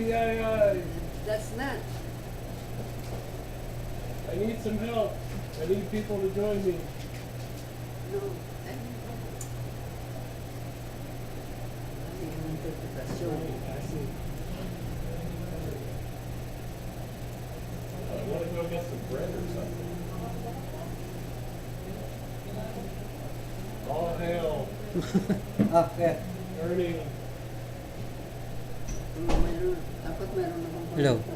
TDII. That's not. I need some help. I need people to join me. No. Kasi yung interpretasyon. Kasi I want to go get some bread or something. All hail, okay. Ernie. Mayroon. Dapat mayroon akong Hello. Sabi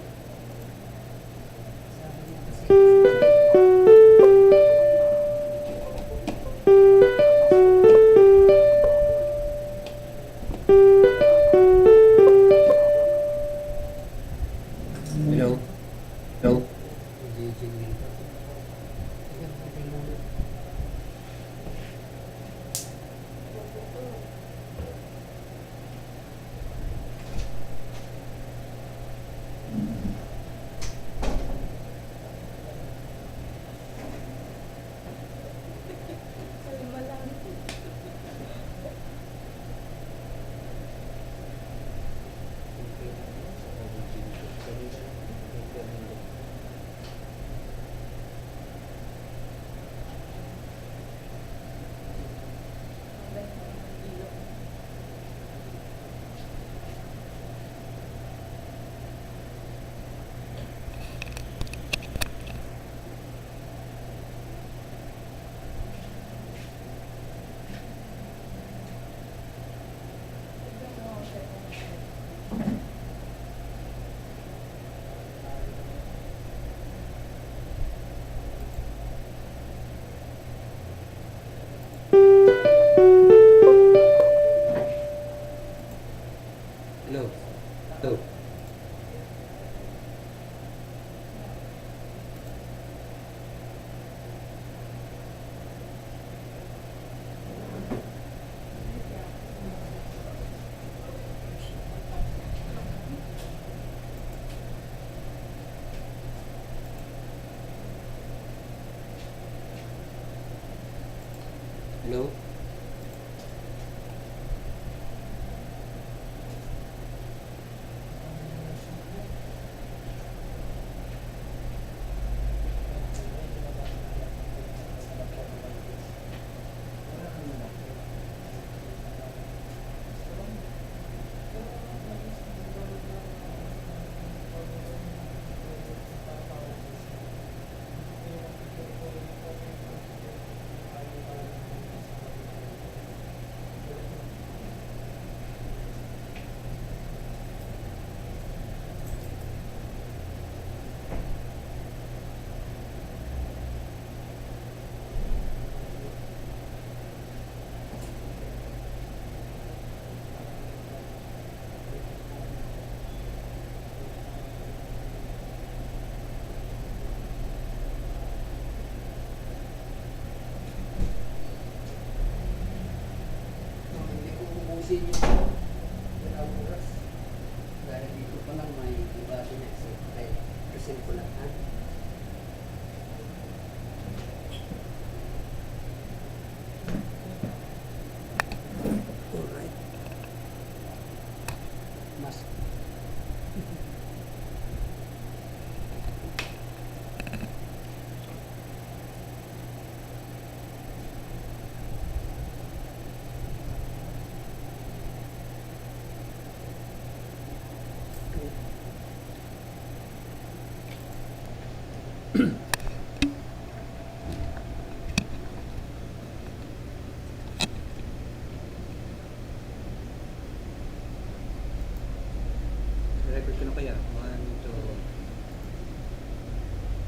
niya kasi. Hello? Hello? Nagiging pa. Sige, pwede muna. Hello? Hello? Hello? Hindi ko ubusin yung dalawang oras. Dahil dito pa lang may iba sinasip. Ay, present ko lang ha. Alright. Mas Record ko na kaya? 1,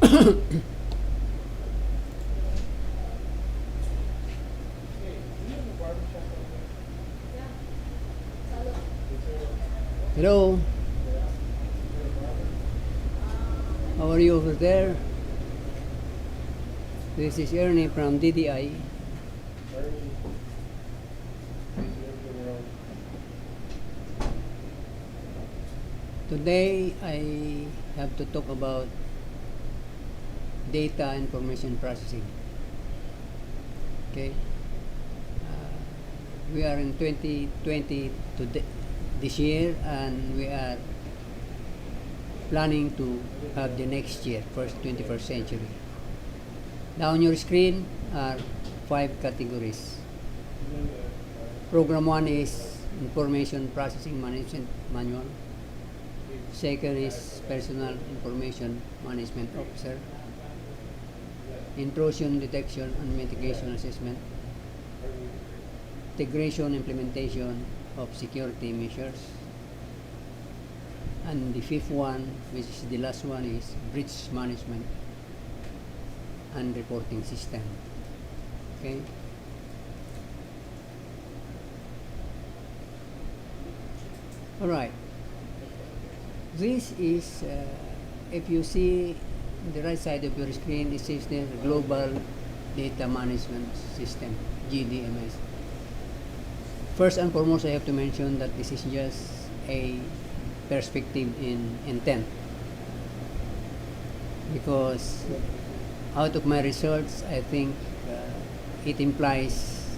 2... hello. How are you over there? This is Ernie from DDI. Ernie. Crazy over the world. Today I have to talk about data information processing. Okay. We are in 2020 today, this year, and we are planning to have the next year, first 21st century. Now on your screen are 5 categories. Program 1 is Information Processing Management Manual. Second is Personal Information Management Officer. Intrusion Detection and Mitigation Assessment. Integration Implementation of Security Measures. And the fifth one, which is the last one, is Breach Management and Reporting System. Okay? Alright. This is, if you see the right side of your screen, it says there Global Data Management System, GDMS. First and foremost, I have to mention that this is just a perspective in intent, because out of my research, I think it implies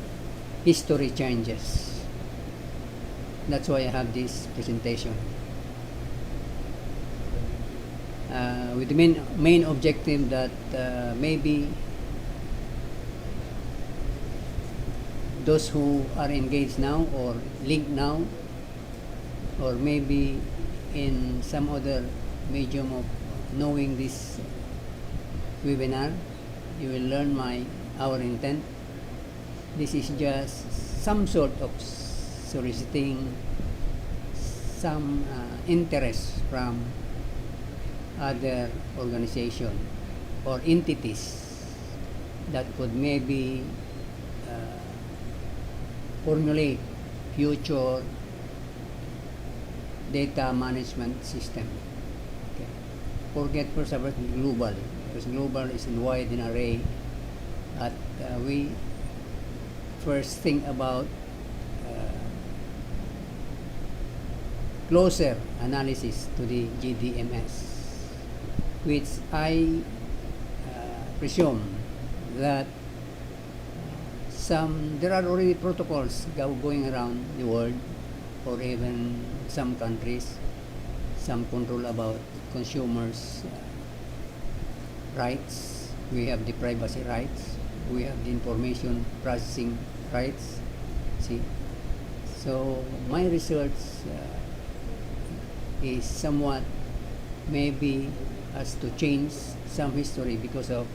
history changes. That's why I have this presentation. With the main objective that maybe those who are engaged now or linked now, or maybe in some other medium of knowing this webinar, you will learn our intent. This is just some sort of soliciting some interest from other organization or entities that could maybe formulate future data management system. Okay. Forget first about global, because global is in wide in array. But we first think about closer analysis to the GDMS, which I presume that there are already protocols going around the world, or even some countries, some control about consumers' rights. We have the privacy rights. We have the information processing rights. See, so my research is somewhat maybe has to change some history because of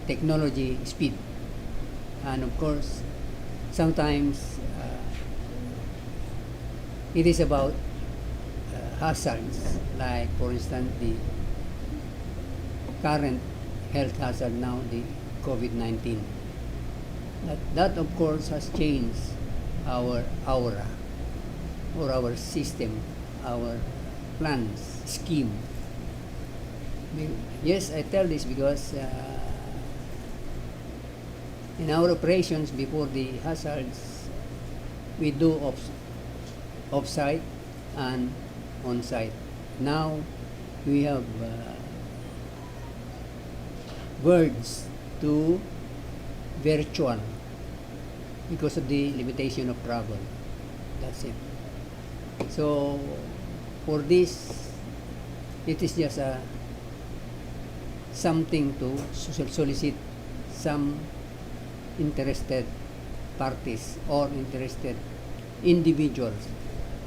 technology speed, and of course sometimes it is about hazards, like for instance the current health hazard now, the COVID-19. That of course has changed our aura, or our system, our plans, scheme. Yes, I tell this because in our operations before the hazards, we do off-site and on-site. Now we have birds to virtual because of the limitation of travel. That's it. So for this, it is just something to solicit some interested parties or interested individuals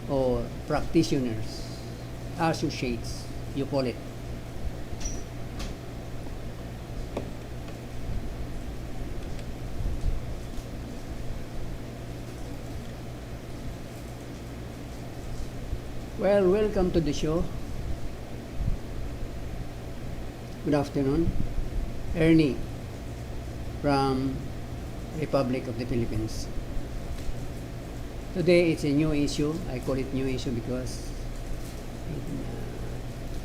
or practitioners, associates, you call it. Well, welcome to the show. Good afternoon. Ernie from Republic of the Philippines. Today it's a new issue. I call it new issue because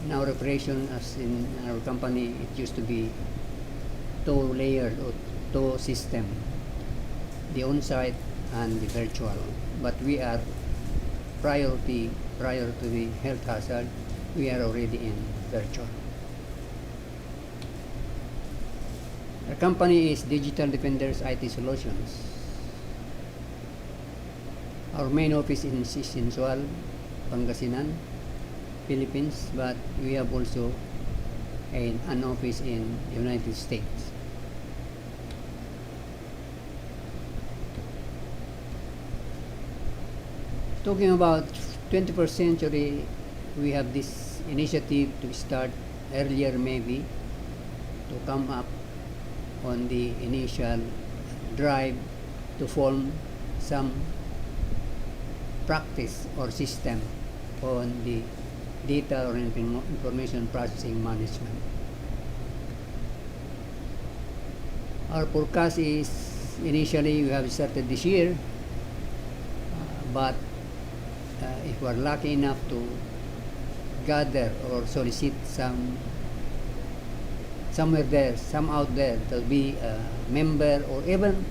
in our operation, as in our company, it used to be two-layered or two system, the on-site and the virtual. But we are prior to the health hazard, we are already in virtual. Our company is Digital Defenders IT Solutions. Our main office is in Sual, Pangasinan, Philippines, but we have also an office in the United States. Talking about 21st century, we have this initiative to start earlier maybe to come up on the initial drive to form some practice or system on the data or information processing management. Our forecast is initially we have started this year, but if we are lucky enough to gather or solicit somewhere there, some out there, there'll be a member or even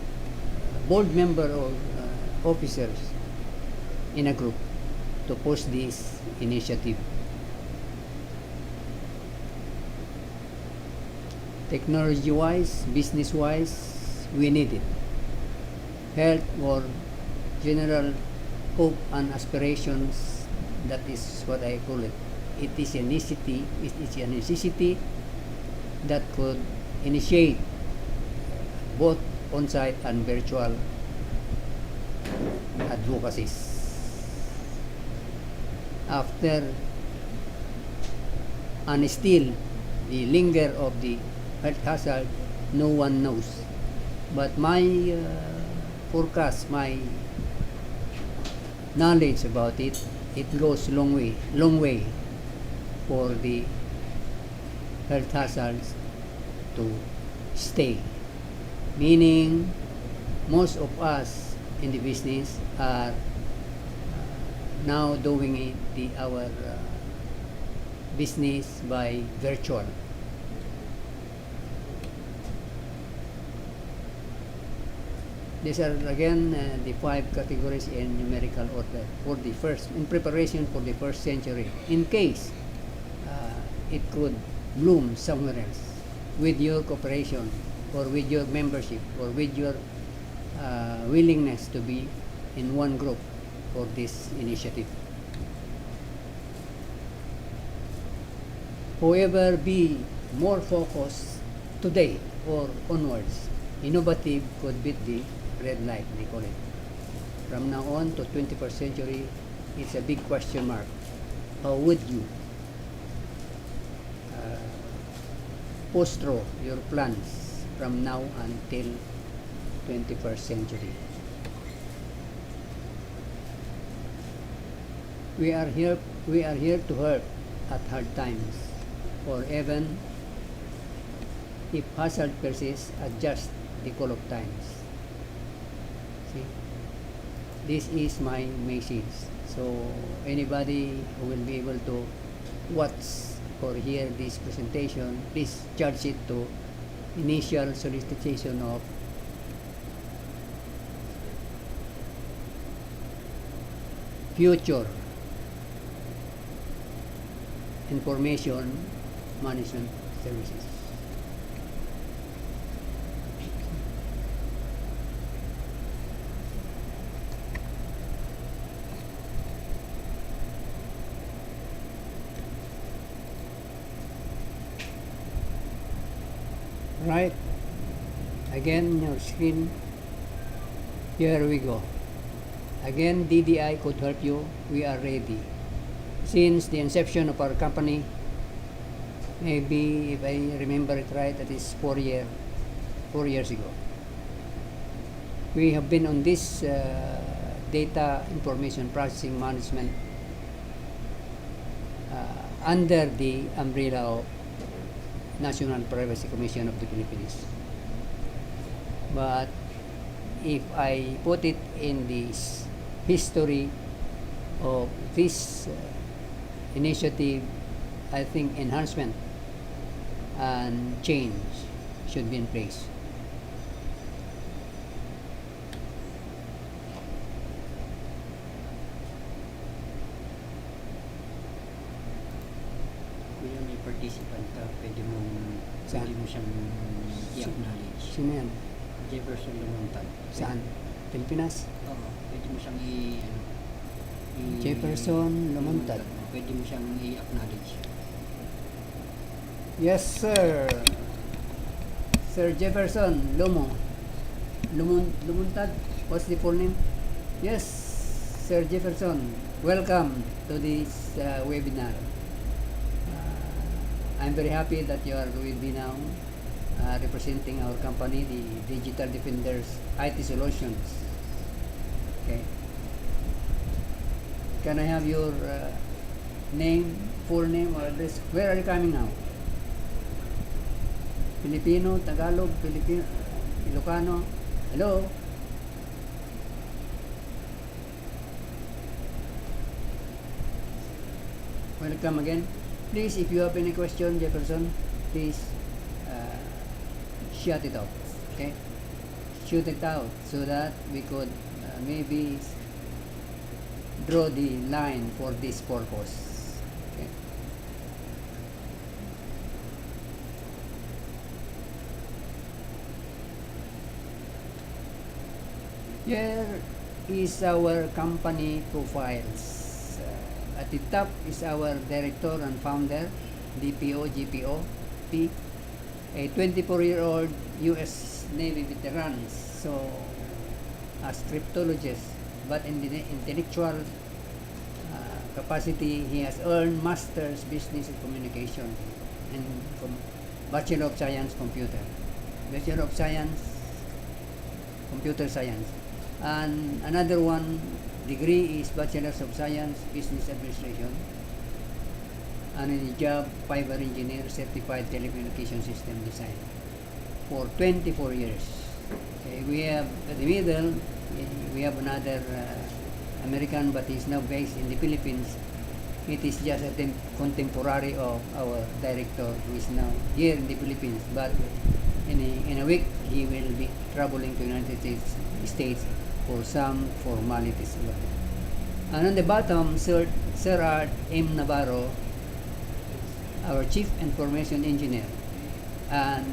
board member or officers in a group to push this initiative. Technology-wise, business-wise, we need it. Health or general hope and aspirations, that is what I call it. It is a necessity. It is a necessity that could initiate both on-site and virtual advocacies. After and still the linger of the health hazard, no one knows. But my forecast, my knowledge about it, it goes long way for the health hazards to stay. Meaning, most of us in the business are now doing our business by virtual. These are again the 5 categories in numerical order for the first, in preparation for the first century, in case it could bloom somewhere else with your cooperation or with your membership or with your willingness to be in one group for this initiative. However, be more focused today or onwards. Innovative could beat the red light, they call it. From now on to 21st century, it's a big question mark. How would you postro your plans from now until 21st century? We are here to help at hard times, or even if hazard persists, adjust the call of times. See, this is my message. So anybody who will be able to watch or hear this presentation, please charge it to initial solicitation of future information management services. Right, again your screen, here we go. Again, DDI could help you. We are ready. Since the inception of our company, maybe if I remember it right, that is 4 years ago, we have been on this data information processing management under the umbrella of National Privacy Commission of the Philippines. But if I put it in this history of this initiative, I think enhancement and change should be in place. Kuya, may participant ka, pwede Saan? mo siyang i-acknowledge. Sino yan? Jefferson Lumontan. Saan? Pilipinas? Oo, pwede mo siyang Jefferson Lumontan. Pwede pwede mo siyang i-acknowledge. Yes, sir. Sir Jefferson Lumuntad. What's the full name? Yes, Sir Jefferson. Welcome to this webinar. I'm very happy that you are with me now, representing our company, the Digital Defenders IT Solutions. Okay. Can I have your name, full name, or address? Where are you coming now? Filipino, Tagalog, Filipino, Ilocano. Hello? Welcome again. Please, if you have any question, Jefferson, please shout it out. Okay? Shoot it out so that we could maybe draw the line for this purpose. Okay? Here is our company profiles. At the top is our director and founder, DPO, GPO, P, a 24-year-old U.S. Navy veteran. So, as cryptologist, but in the intellectual capacity, he has earned Master's Business and Communication and Bachelor of Science Computer, Bachelor of Science Computer Science, and another one degree is Bachelor's of Science Business Administration, and in the job Fiber Engineer Certified Telecommunication System Design for 24 years. Okay, we have at the middle, we have another American, but he's now based in the Philippines. It is just a contemporary of our director who is now here in the Philippines, but in a week he will be traveling to the United States for some formalities. And on the bottom, Sir Art M. Navarro, our Chief Information Engineer, and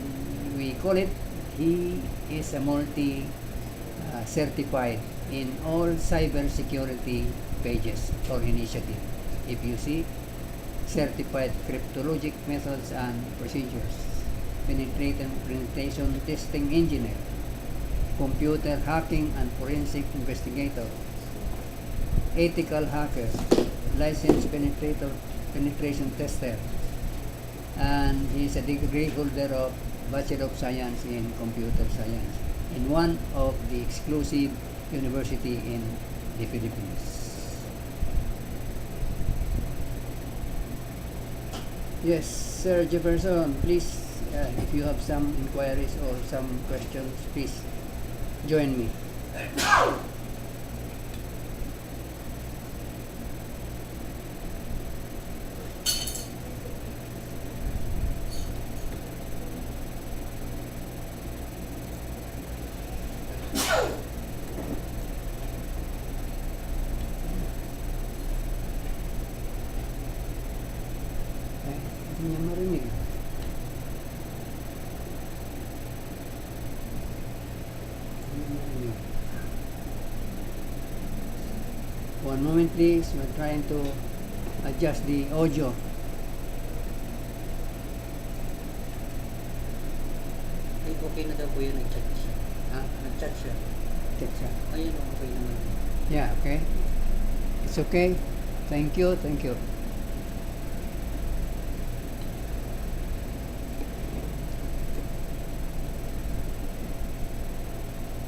we call it, he is a multi-certified in all cyber security pages or initiative. If you see, certified cryptologic methods and procedures, penetration testing engineer, computer hacking and forensic investigator, ethical hacker, licensed penetration tester, and he is a degree holder of Bachelor of Science in Computer Science in one of the exclusive university in the Philippines. Yes, Sir Jefferson, please, if you have some inquiries or some questions, please join me. Hindi niya marinig. One moment please, we're trying to adjust the audio. Ay, okay na daw po yan, nag-chat siya. Ha? Nag-chat siya. Check siya. Ayun, okay naman. Yeah, okay. It's okay. Thank you, thank you.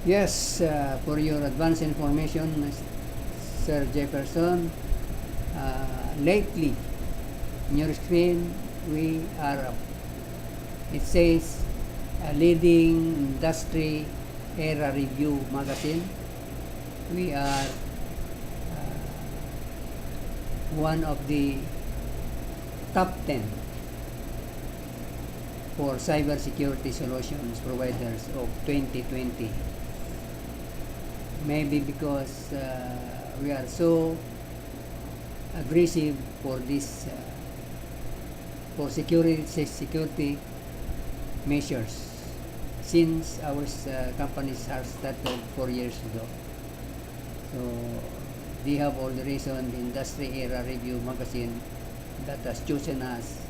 Yes, for your advance information, Sir Jefferson, lately in your screen we are, it says a leading industry era review magazine. We are one of the top 10 for cybersecurity solutions providers of 2020. Maybe because we are so aggressive for this for security measures since our companies are started 4 years ago. So they have all the reason the Industry Era Review magazine that has chosen us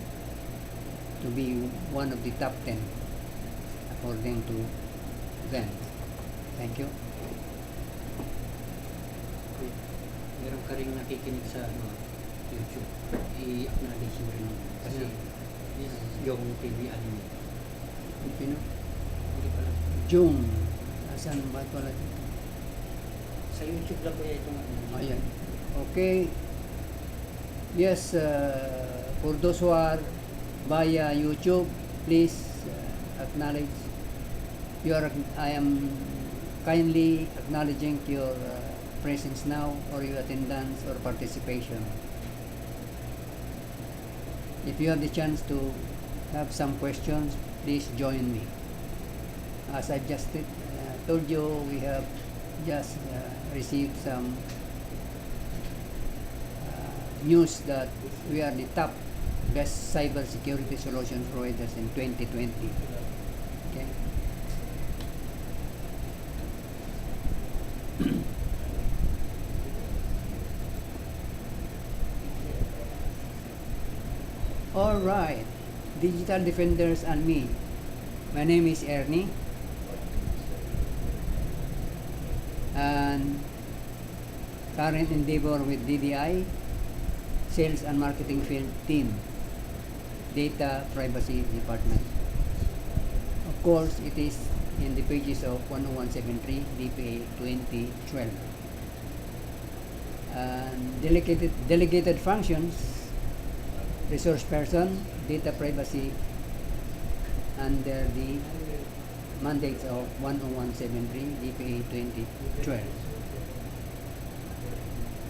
to be one of the top 10 according to them. Thank you. Meron ka rin nakikinig sa YouTube. I-acknowledge mo rin. Kasi yung TV anime. Pino? Hindi pala. June. Asan ba pala? Sa YouTube lang kuya itong ano. Ayan. Okay. Yes, for those who are via YouTube, please acknowledge. I am kindly acknowledging your presence now, or your attendance or participation. If you have the chance to have some questions, please join me. As I've just told you, we have just received some news that we are the top best cybersecurity solution providers in 2020. Okay. All right, Digital Defenders and me. My name is Ernie, and current endeavor with DDI, Sales and Marketing Field Team, Data Privacy Department. Of course, it is in the pages of 10173 DPA 2012. And delegated functions, resource person, data privacy, under the mandates of 10173 DPA 2012.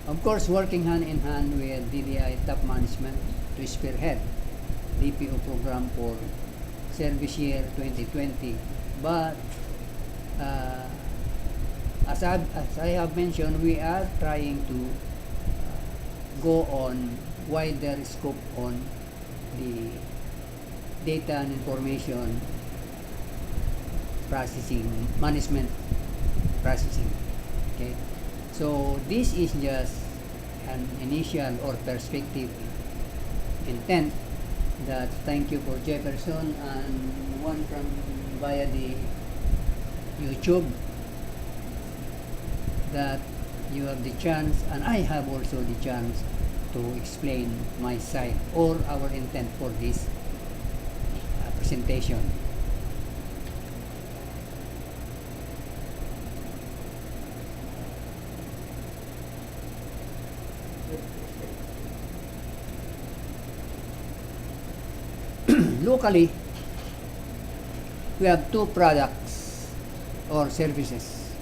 Of course, working hand in hand with DDI top management to spearhead DPO program for service year 2020. But as I have mentioned, we are trying to go on wider scope on the data and information processing, management processing. Okay, so this is just an initial or perspective intent that thank you for Jefferson and one from via the YouTube that you have the chance, and I have also the chance to explain my side or our intent for this presentation. Locally, we have two products or services: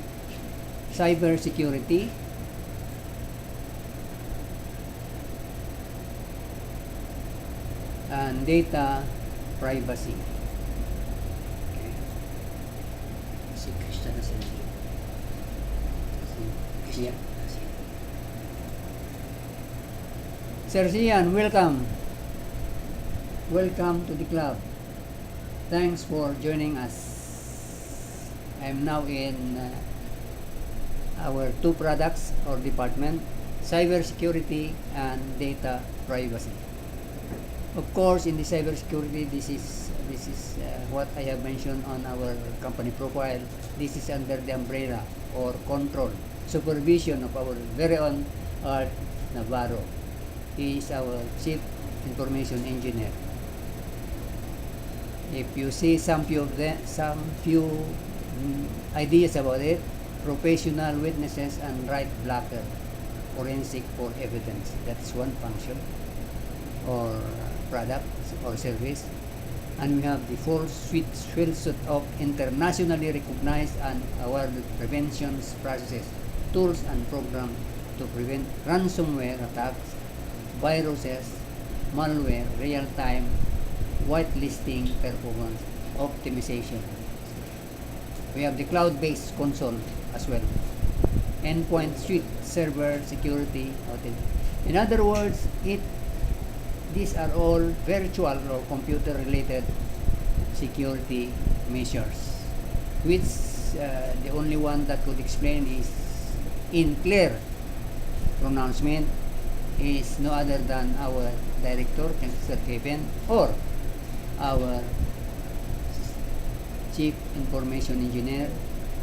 cyber security and data privacy. Okay. Si Christian na sila. Yeah. Sir Sian, welcome. Welcome to the club. Thanks for joining us. I'm now in our two products or department, cybersecurity and data privacy. Of course, in the cybersecurity, this is what I have mentioned on our company profile. This is under the umbrella or control, supervision of our very own Art Navarro. He is our Chief Information Engineer. If you see some few ideas about it, professional witnesses and right blocker, forensic for evidence. That's one function or product or service. And we have the full suite of internationally recognized and awarded prevention processes, tools and programs to prevent ransomware attacks, viruses, malware, real-time whitelisting, performance optimization. We have the cloud-based console as well. Endpoint suite, server, security, in other words, these are all virtual or computer-related security measures, which the only one that could explain is in clear pronouncement is no other than our director, Sir Kevin, or our Chief Information Engineer,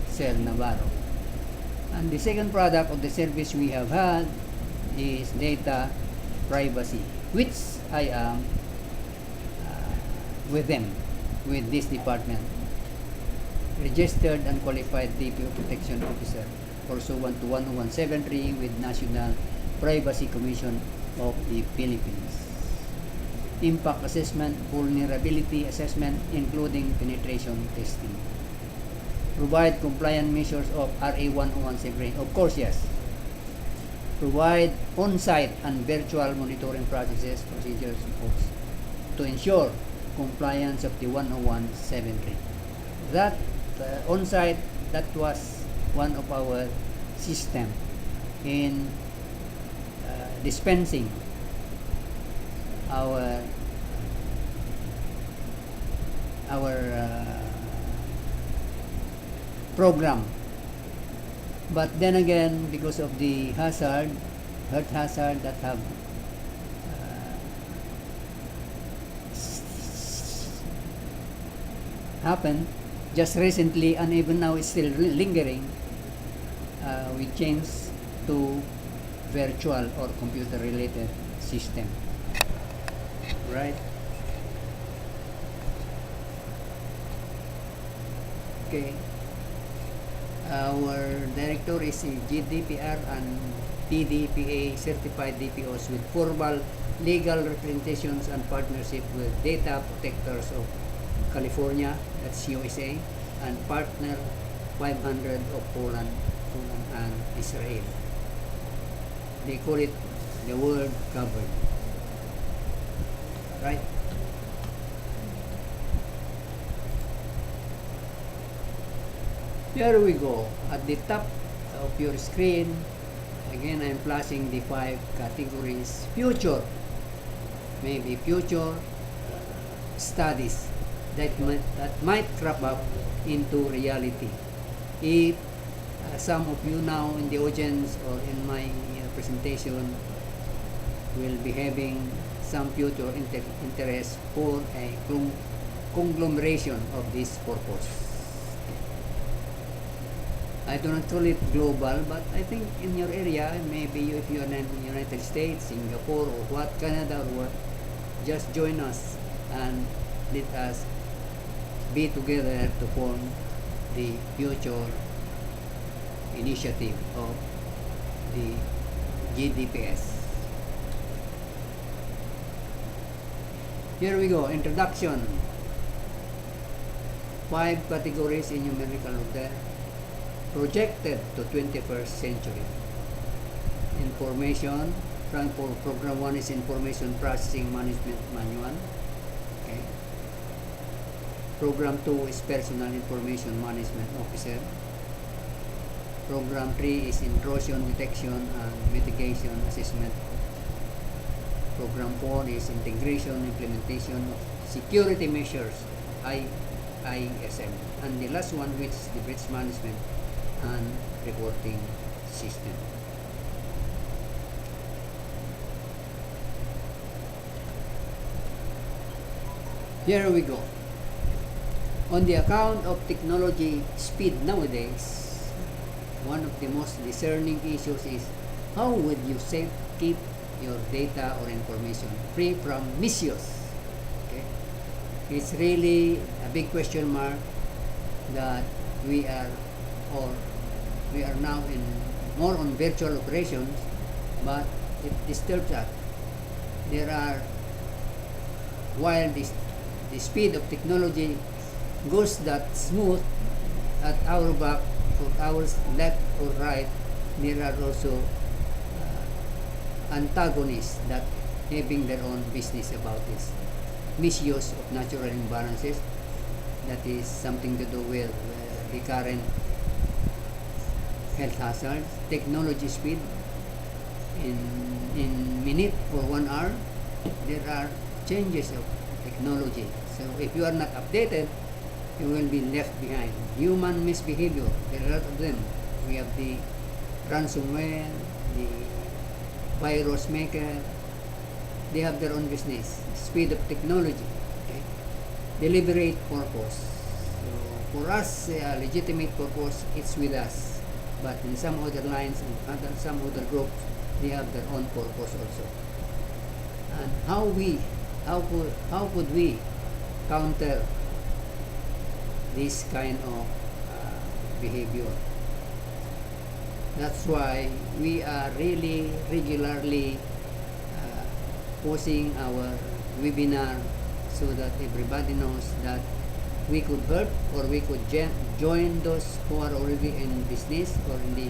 Sir Navarro. And the second product of the service we have had is data privacy, which I am with them, with this department. Registered and qualified DPO Protection Officer pursuant to 10173 with National Privacy Commission of the Philippines. Impact assessment, vulnerability assessment, including penetration testing. Provide compliant measures of RA 10173. Of course, yes. Provide on-site and virtual monitoring processes, procedures to ensure compliance of the 10173. That on-site, that was one of our system in dispensing our program. But then again, because of the health hazard that have happened just recently, and even now it's still lingering, we changed to virtual or computer related system, right? Okay, our director is a GDPR and PDPA certified DPOs with formal legal representations and partnership with Data Protectors of California, that's USA, and Partner 500 of Poland and Israel. They call it the world covered, right? Here we go. At the top of your screen, again I'm flashing the 5 categories. Future, maybe future studies that might crop up into reality. If some of you now in the audience or in my presentation will be having some future interest for a conglomeration of this purpose. I do not call it global, but I think in your area, maybe if you're in the United States, Singapore, or what, Canada, or what, just join us and let us be together to form the future initiative of the GDPS. Here we go, introduction. 5 categories in numerical order projected to 21st century. Information, program 1 is Information Processing Management Manual. Okay. Program 2 is Personal Information Management Officer. Program 3 is Intrusion Detection and Mitigation Assessment. Program 4 is Integration Implementation of Security Measures, IISM. And the last one, which is the Breach Management and Reporting System. Here we go. On the account of technology speed nowadays, one of the most discerning issues is how would you keep your data or information free from misuse? Okay? It's really a big question mark that we are now in more on virtual operations, but it disturbs us. There are, while the speed of technology goes that smooth at our back, for our left or right, there are also antagonists that having their own business about this misuse of natural imbalances. That is something to do with the current health hazards, technology speed. In minute or 1 hour, there are changes of technology. So if you are not updated, you will be left behind. Human misbehavior, there are a lot of them. We have the ransomware, the virus maker, they have their own business. Speed of technology, okay? Deliberate purpose. So for us, legitimate purpose, it's with us. But in some other lines and some other groups, they have their own purpose also. And how could we counter this kind of behavior? That's why we are really regularly posting our webinar so that everybody knows that we could help or we could join those who are already in business or in the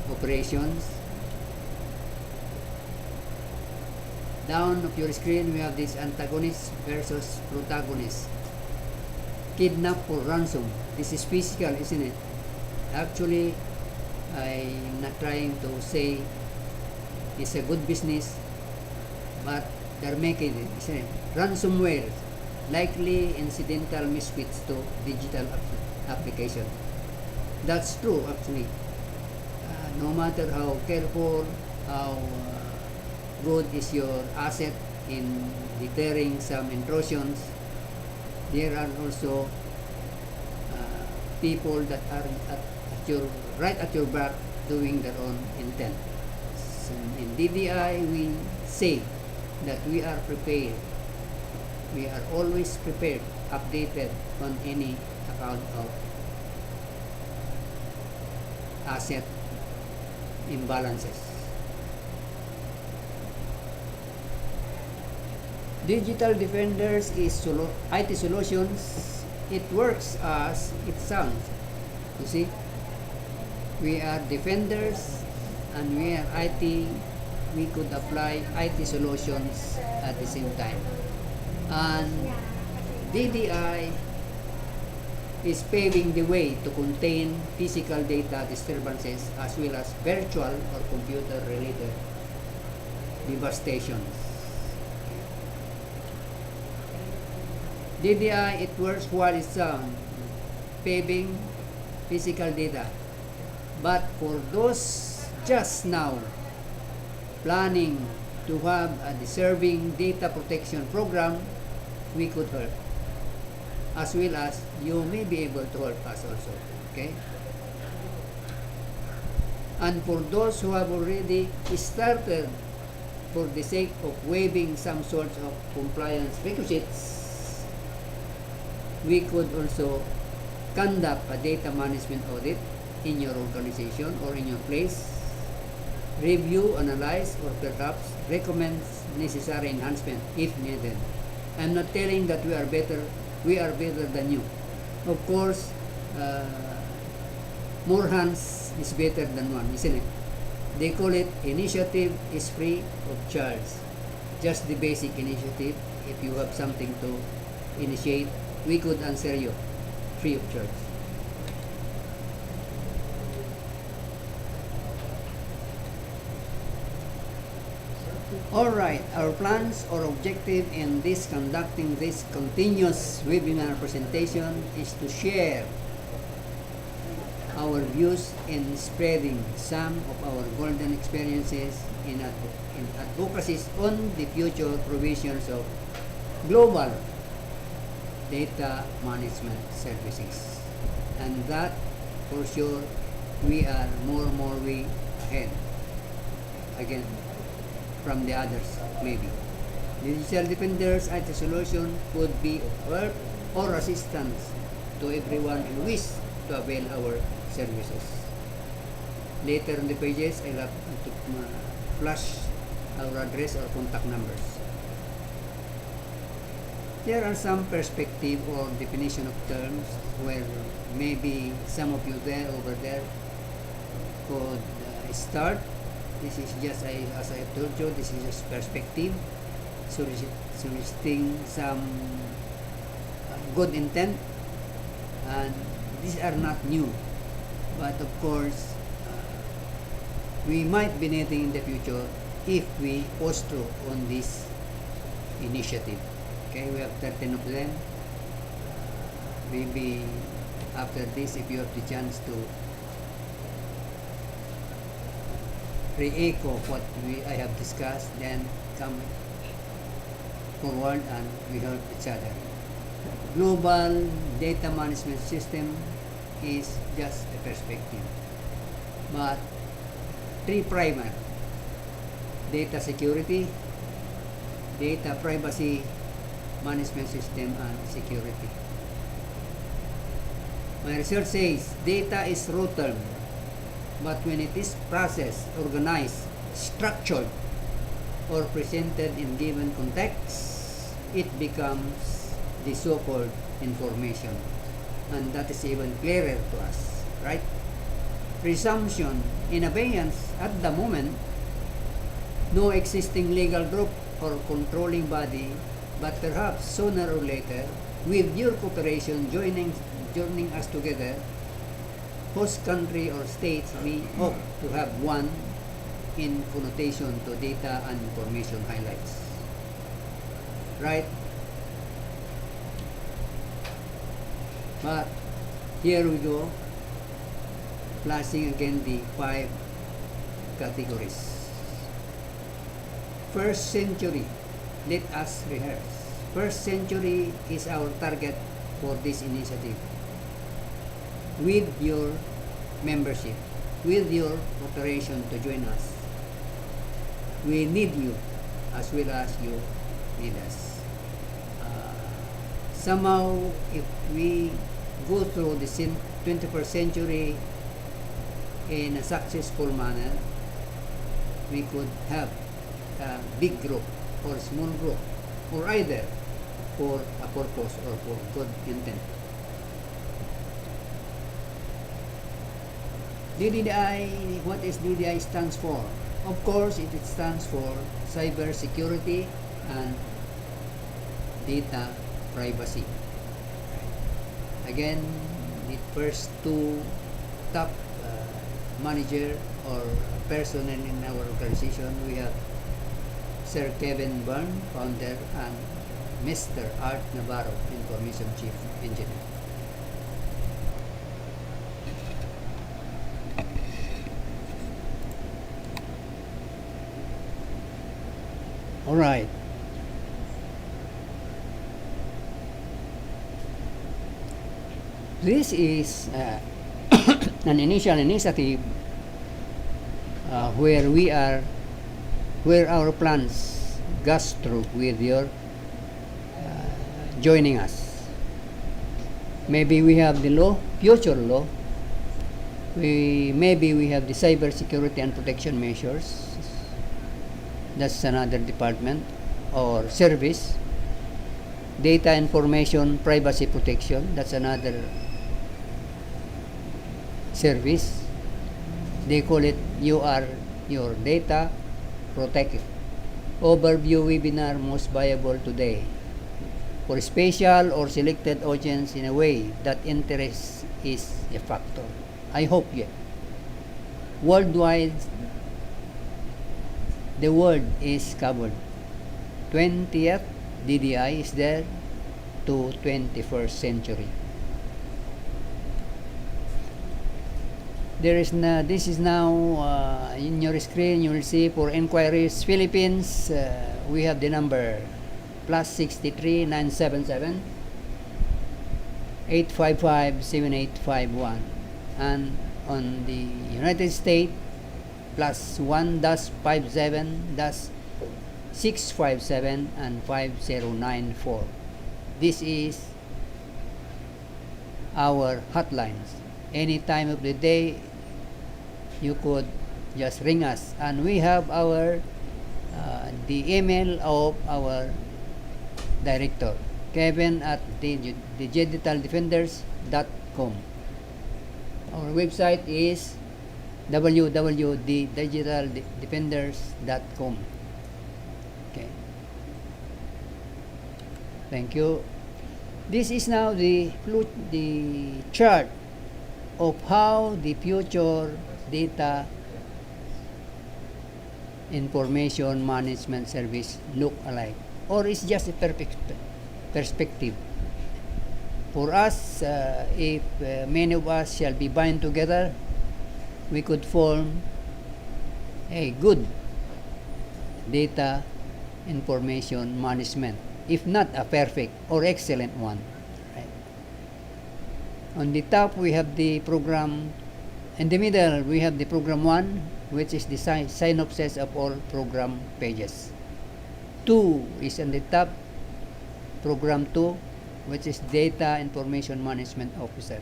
operations. Down of your screen, we have this antagonist versus protagonist. Kidnap for ransom. This is physical, isn't it? Actually, I'm not trying to say it's a good business, but they're making it, isn't it? Ransomware, likely incidental misfits to digital application. That's true, actually. No matter how careful, how good is your asset in deterring some intrusions, there are also people that are right at your back doing their own intent. So in DDI, we say that we are prepared. We are always prepared, updated on any account of asset imbalances. Digital Defenders is IT solutions. It works as it sounds. You see, we are defenders and we are IT. We could apply IT solutions at the same time. And DDI is paving the way to contain physical data disturbances as well as virtual or computer related devastations. DDI, it works while it's paving physical data. But for those just now planning to have a deserving data protection program, we could help. As well as you may be able to help us also. Okay? And for those who have already started for the sake of waiving some sorts of compliance requisites, we could also conduct a data management audit in your organization or in your place, review, analyze, or perhaps recommend necessary enhancement if needed. I'm not telling that we are better than you. Of course, more hands is better than one, isn't it? They call it initiative is free of charge. Just the basic initiative. If you have something to initiate, we could answer you free of charge. Alright, our plans or objective in conducting this continuous webinar presentation is to share our views in spreading some of our golden experiences in advocacies on the future provisions of global data management services. And that, for sure, we are more way ahead. Again, from the others, maybe. Digital Defenders IT solution could be of help or assistance to everyone who wishes to avail our services. Later on the pages, I'll have to flash our address or contact numbers. There are some perspective or definition of terms where maybe some of you over there could start. This is just, as I told you, this is just perspective, soliciting some good intent, and these are not new. But of course, we might be needing in the future if we push through on this initiative. Okay, we have 13 of them. Maybe after this, if you have the chance to re-echo what I have discussed, then come forward and we help each other. Global data management system is just a perspective, but three primary: data security, data privacy management system, and security. My research says data is raw term, but when it is processed, organized, structured, or presented in given context, it becomes the so-called information. And that is even clearer to us, right? Presumption in abeyance at the moment, no existing legal group or controlling body, but perhaps sooner or later, with your cooperation joining us together, host country or states, we hope to have one in connotation to data and information highlights. Right? But here we go, flashing again the 5 categories. First century, let us rehearse. First century is our target for this initiative. With your membership, with your cooperation to join us, we need you as well as you need us. Somehow, if we go through the 21st century in a successful manner, we could have a big group or small group, or either for a purpose or for good intent. DDI, what is DDI stands for? Of course, it stands for cyber security and data privacy. Again, the first two top manager or personnel in our organization, we have Sir Kevin Byrne, founder, and Mr. Art Navarro, information chief engineer. All right. This is an initial initiative where our plans goes through with your joining us. Maybe we have the law, future law. Maybe we have the cyber security and protection measures. That's another department or service. Data information privacy protection, that's another service. They call it you are your data protected. Overview webinar most viable today for special or selected audience in a way that interest is a factor. I hope worldwide the world is covered. 20th DDI is there to 21st century. This is now in your screen. You will see for inquiries Philippines. We have the number +63 977 855 7851, and on the United States +1-57-657 and 5094. This is our hotlines. Any time of the day you could just ring us, and we have our the email of our director, Kevin at digitaldefenders.com. Our website is www.digitaldefenders.com. Okay. Thank you. This is now the chart of how the future data information management service look alike, or is just a perfect perspective. For us, if many of us shall be bind together, we could form a good data information management, if not a perfect or excellent one. Right? On the top, we have the program. In the middle, we have the program 1, which is the synopsis of all program pages. 2 is on the top, program 2, which is data information management officer.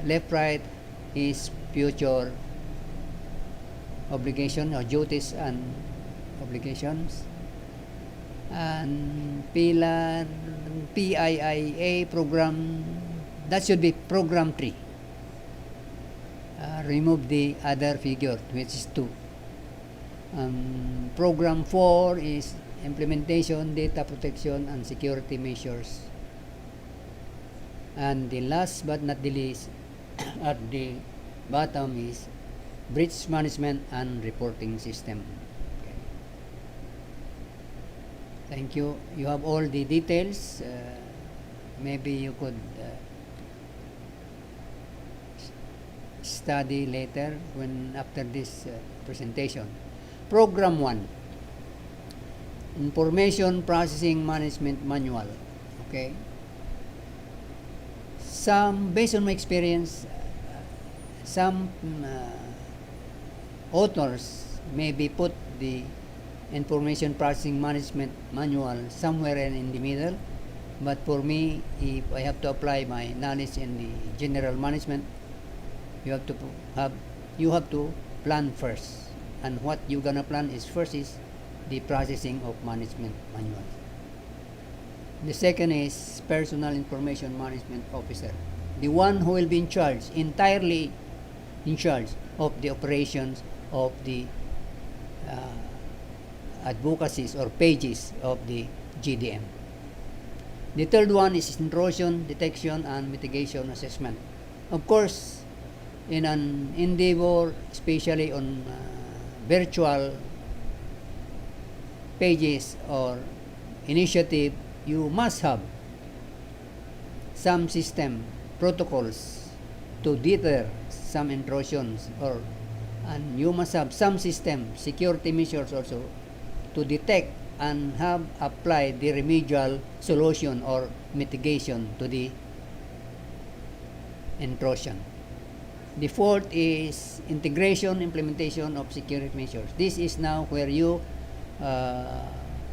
Left, right is future obligation or duties and obligations. And pillar PIIA program, that should be program 3. Remove the other figure, which is 2. Program 4 is implementation, data protection, and security measures. And the last but not the least, at the bottom is breach management and reporting system. Okay. Thank you. You have all the details. Maybe you could study later when after this presentation. Program 1, Information Processing Management Manual. Okay. Based on my experience, some authors maybe put the Information Processing Management Manual somewhere in the middle, but for me, if I have to apply my knowledge in the general management, you have to plan first. And what you're gonna plan is first is the processing of management manual. The second is personal information management officer, the one who will be entirely in charge of the operations of the advocacies or pages of the GDM. The third one is intrusion detection and mitigation assessment. Of course, in an endeavor, especially on virtual pages or initiative, you must have some system protocols to deter some intrusions, and you must have some system security measures also to detect and have applied the remedial solution or mitigation to the intrusion. The fourth is integration, implementation of security measures. This is now where you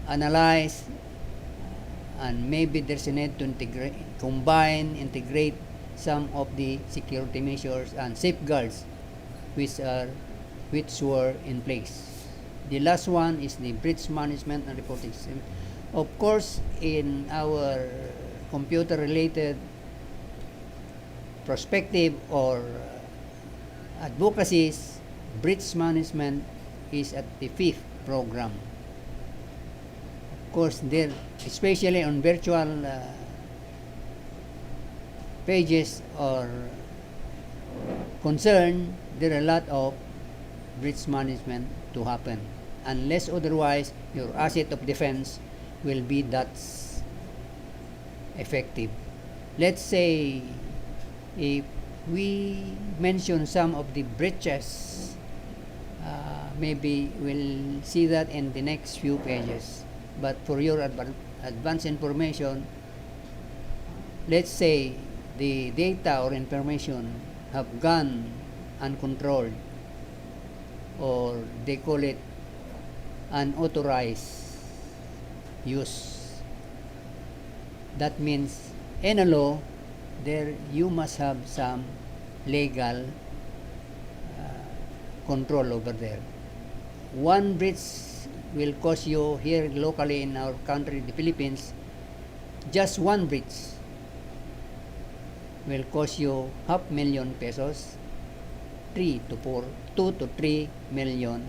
analyze and maybe there's a need to integrate some of the security measures and safeguards which were in place. The last one is the breach management and reporting system. Of course, in our computer-related perspective or advocacies, breach management is at the 5th program. Of course, there, especially on virtual pages or concern, there are a lot of breach management to happen. Unless otherwise, your asset of defense will be that effective. Let's say if we mention some of the breaches, maybe we'll see that in the next few pages. But for your advanced information, let's say the data or information have gone uncontrolled, or they call it unauthorized use. That means in a law, there you must have some legal control over there. One breach will cost you here locally in our country, the Philippines, just one breach will cost you 500,000 pesos, 2 to 3 million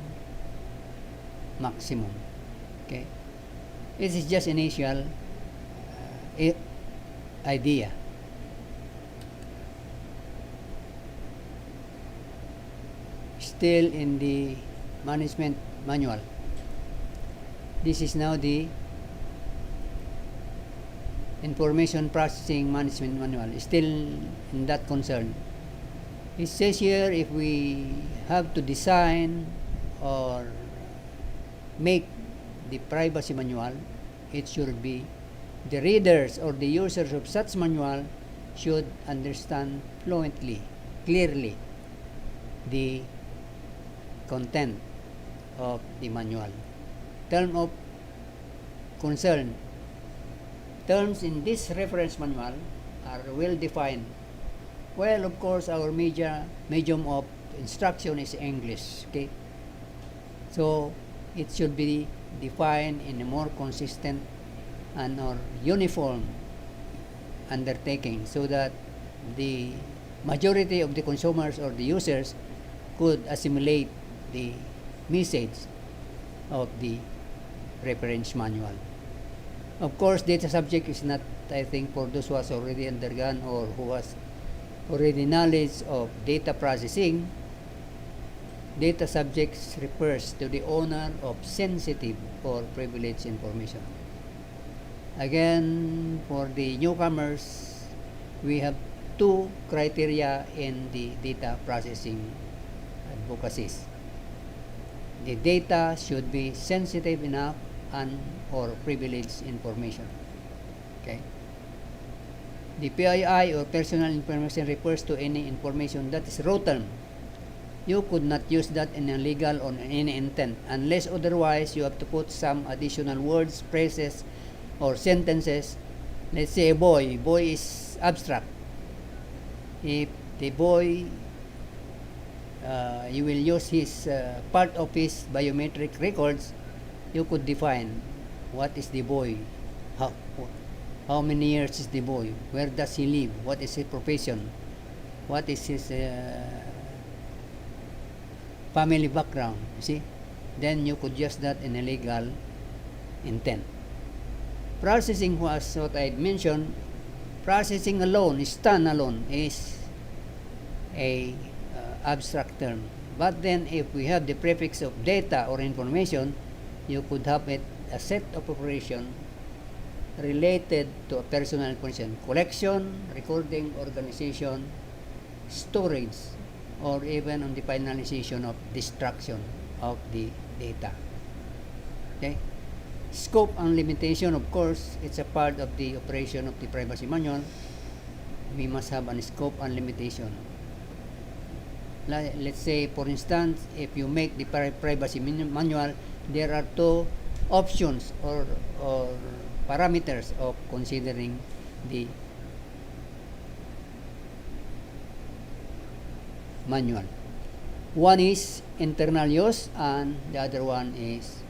maximum. Okay, this is just initial idea. Still in the management manual, this is now the information processing management manual, still in that concern. It says here if we have to design or make the privacy manual, it should be the readers or the users of such manual should understand fluently, clearly the content of the manual. Term of concern. Terms in this reference manual are well defined. Well, of course, our medium of instruction is English. Okay, so it should be defined in a more consistent and or uniform undertaking, so that the majority of the consumers or the users could assimilate the message of the reference manual. Of course, data subject is not, I think, for those who has already undergone or who has already knowledge of data processing. Data subjects refers to the owner of sensitive or privileged information. Again, for the newcomers, we have two criteria in the data processing advocacies. The data should be sensitive enough and or privileged information. Okay. The PII or personal information refers to any information that is raw term. You could not use that in a legal or any intent unless otherwise you have to put some additional words, phrases, or sentences. Let's say a boy. Boy is abstract. If the boy, you will use his part of his biometric records, you could define what is the boy, how many years is the boy, where does he live, what is his profession, what is his family background. You see, then you could use that in a legal intent. Processing was what I mentioned. Processing alone, stand alone, is a abstract term. But then if we have the prefix of data or information, you could have it a set of operation related to a personal information: collection, recording, organization, storage, or even on the finalization of destruction of the data. Okay? Scope and limitation, of course, it's a part of the operation of the privacy manual. We must have a scope and limitation. Let's say, for instance, if you make the privacy manual, there are two options or parameters of considering the manual. One is internal use and the other one is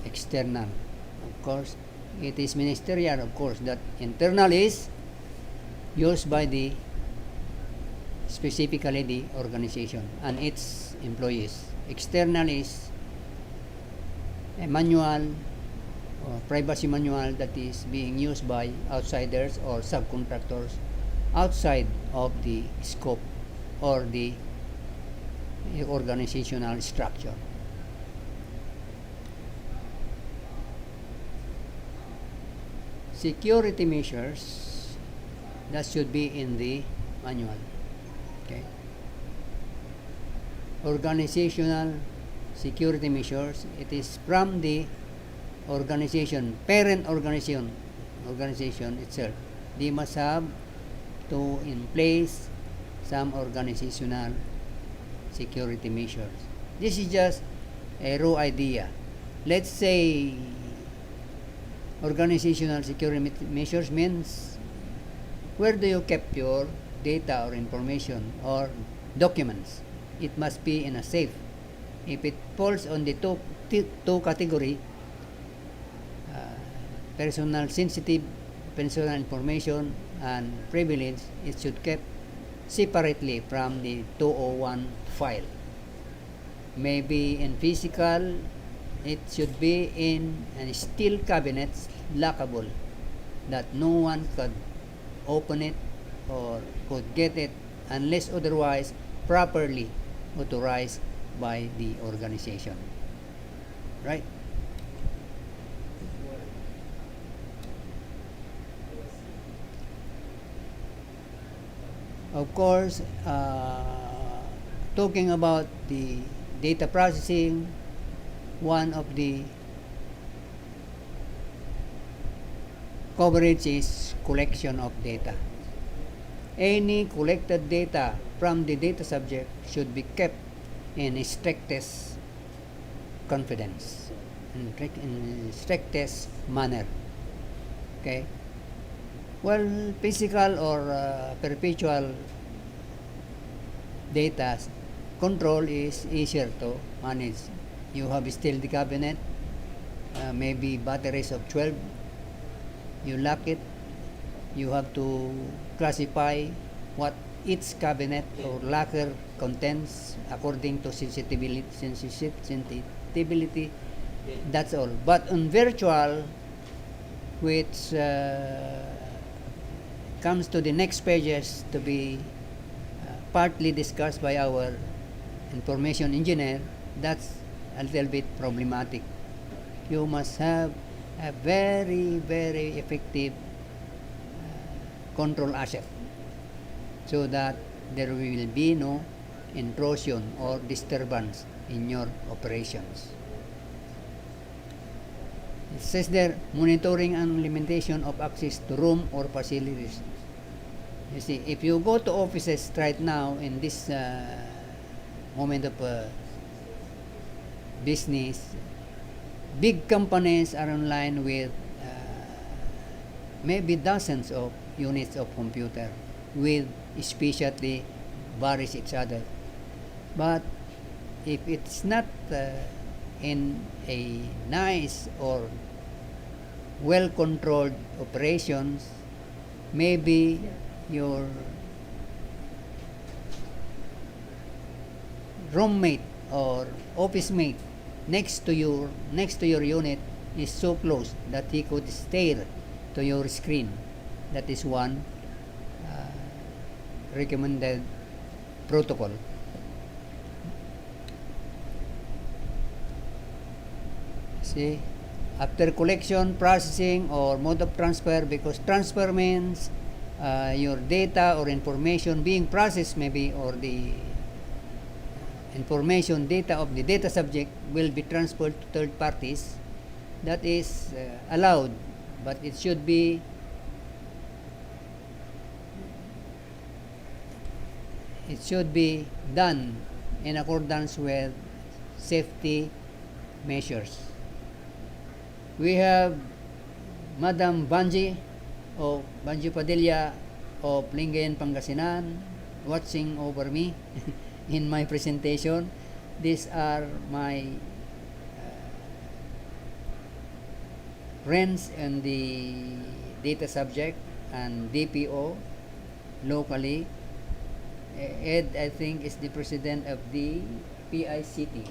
external. Of course, it is ministerial, of course, that internal is used by the specifically the organization and its employees. External is a manual or privacy manual that is being used by outsiders or subcontractors outside of the scope or the organizational structure. Security measures that should be in the manual. Okay. Organizational security measures, it is from the organization, parent organization itself. They must have to in place some organizational security measures. This is just a raw idea. Let's say organizational security measures means where do you keep your data or information or documents? It must be in a safe. If it falls on the two category, personal sensitive, personal information, and privilege, it should kept separately from the 201 file. Maybe in physical, it should be in a steel cabinets, lockable, that no one could open it or could get it unless otherwise properly authorized by the organization. Right? Of course, talking about the data processing, one of the coverage is collection of data. Any collected data from the data subject should be kept in strictest confidence, in strictest manner. Okay? Well, physical or perpetual data control is easier to manage. You have still the cabinet, maybe batteries of 12. You lock it. You have to classify what each cabinet or locker contains according to sensitivity. That's all. But on virtual, which comes to the next pages to be partly discussed by our information engineer, that's a little bit problematic. You must have a very, very effective control asset so that there will be no intrusion or disturbance in your operations. It says there, monitoring and limitation of access to room or facilities. You see, if you go to offices right now in this moment of business, big companies are online with maybe dozens of units of computer with especially varies each other. But if it's not in a nice or well-controlled operations, maybe your roommate or office mate next to your unit is so close that he could stare to your screen. That is one recommended protocol. See, after collection, processing, or mode of transfer, because transfer means your data or information being processed maybe, or the information data of the data subject will be transferred to third parties. That is allowed, but it should be done in accordance with safety measures. We have Madam Banji Padilla of Lingayen, Pangasinan, watching over me in my presentation. These are my friends in the data subject and DPO locally. Ed, I think, is the president of the PICT.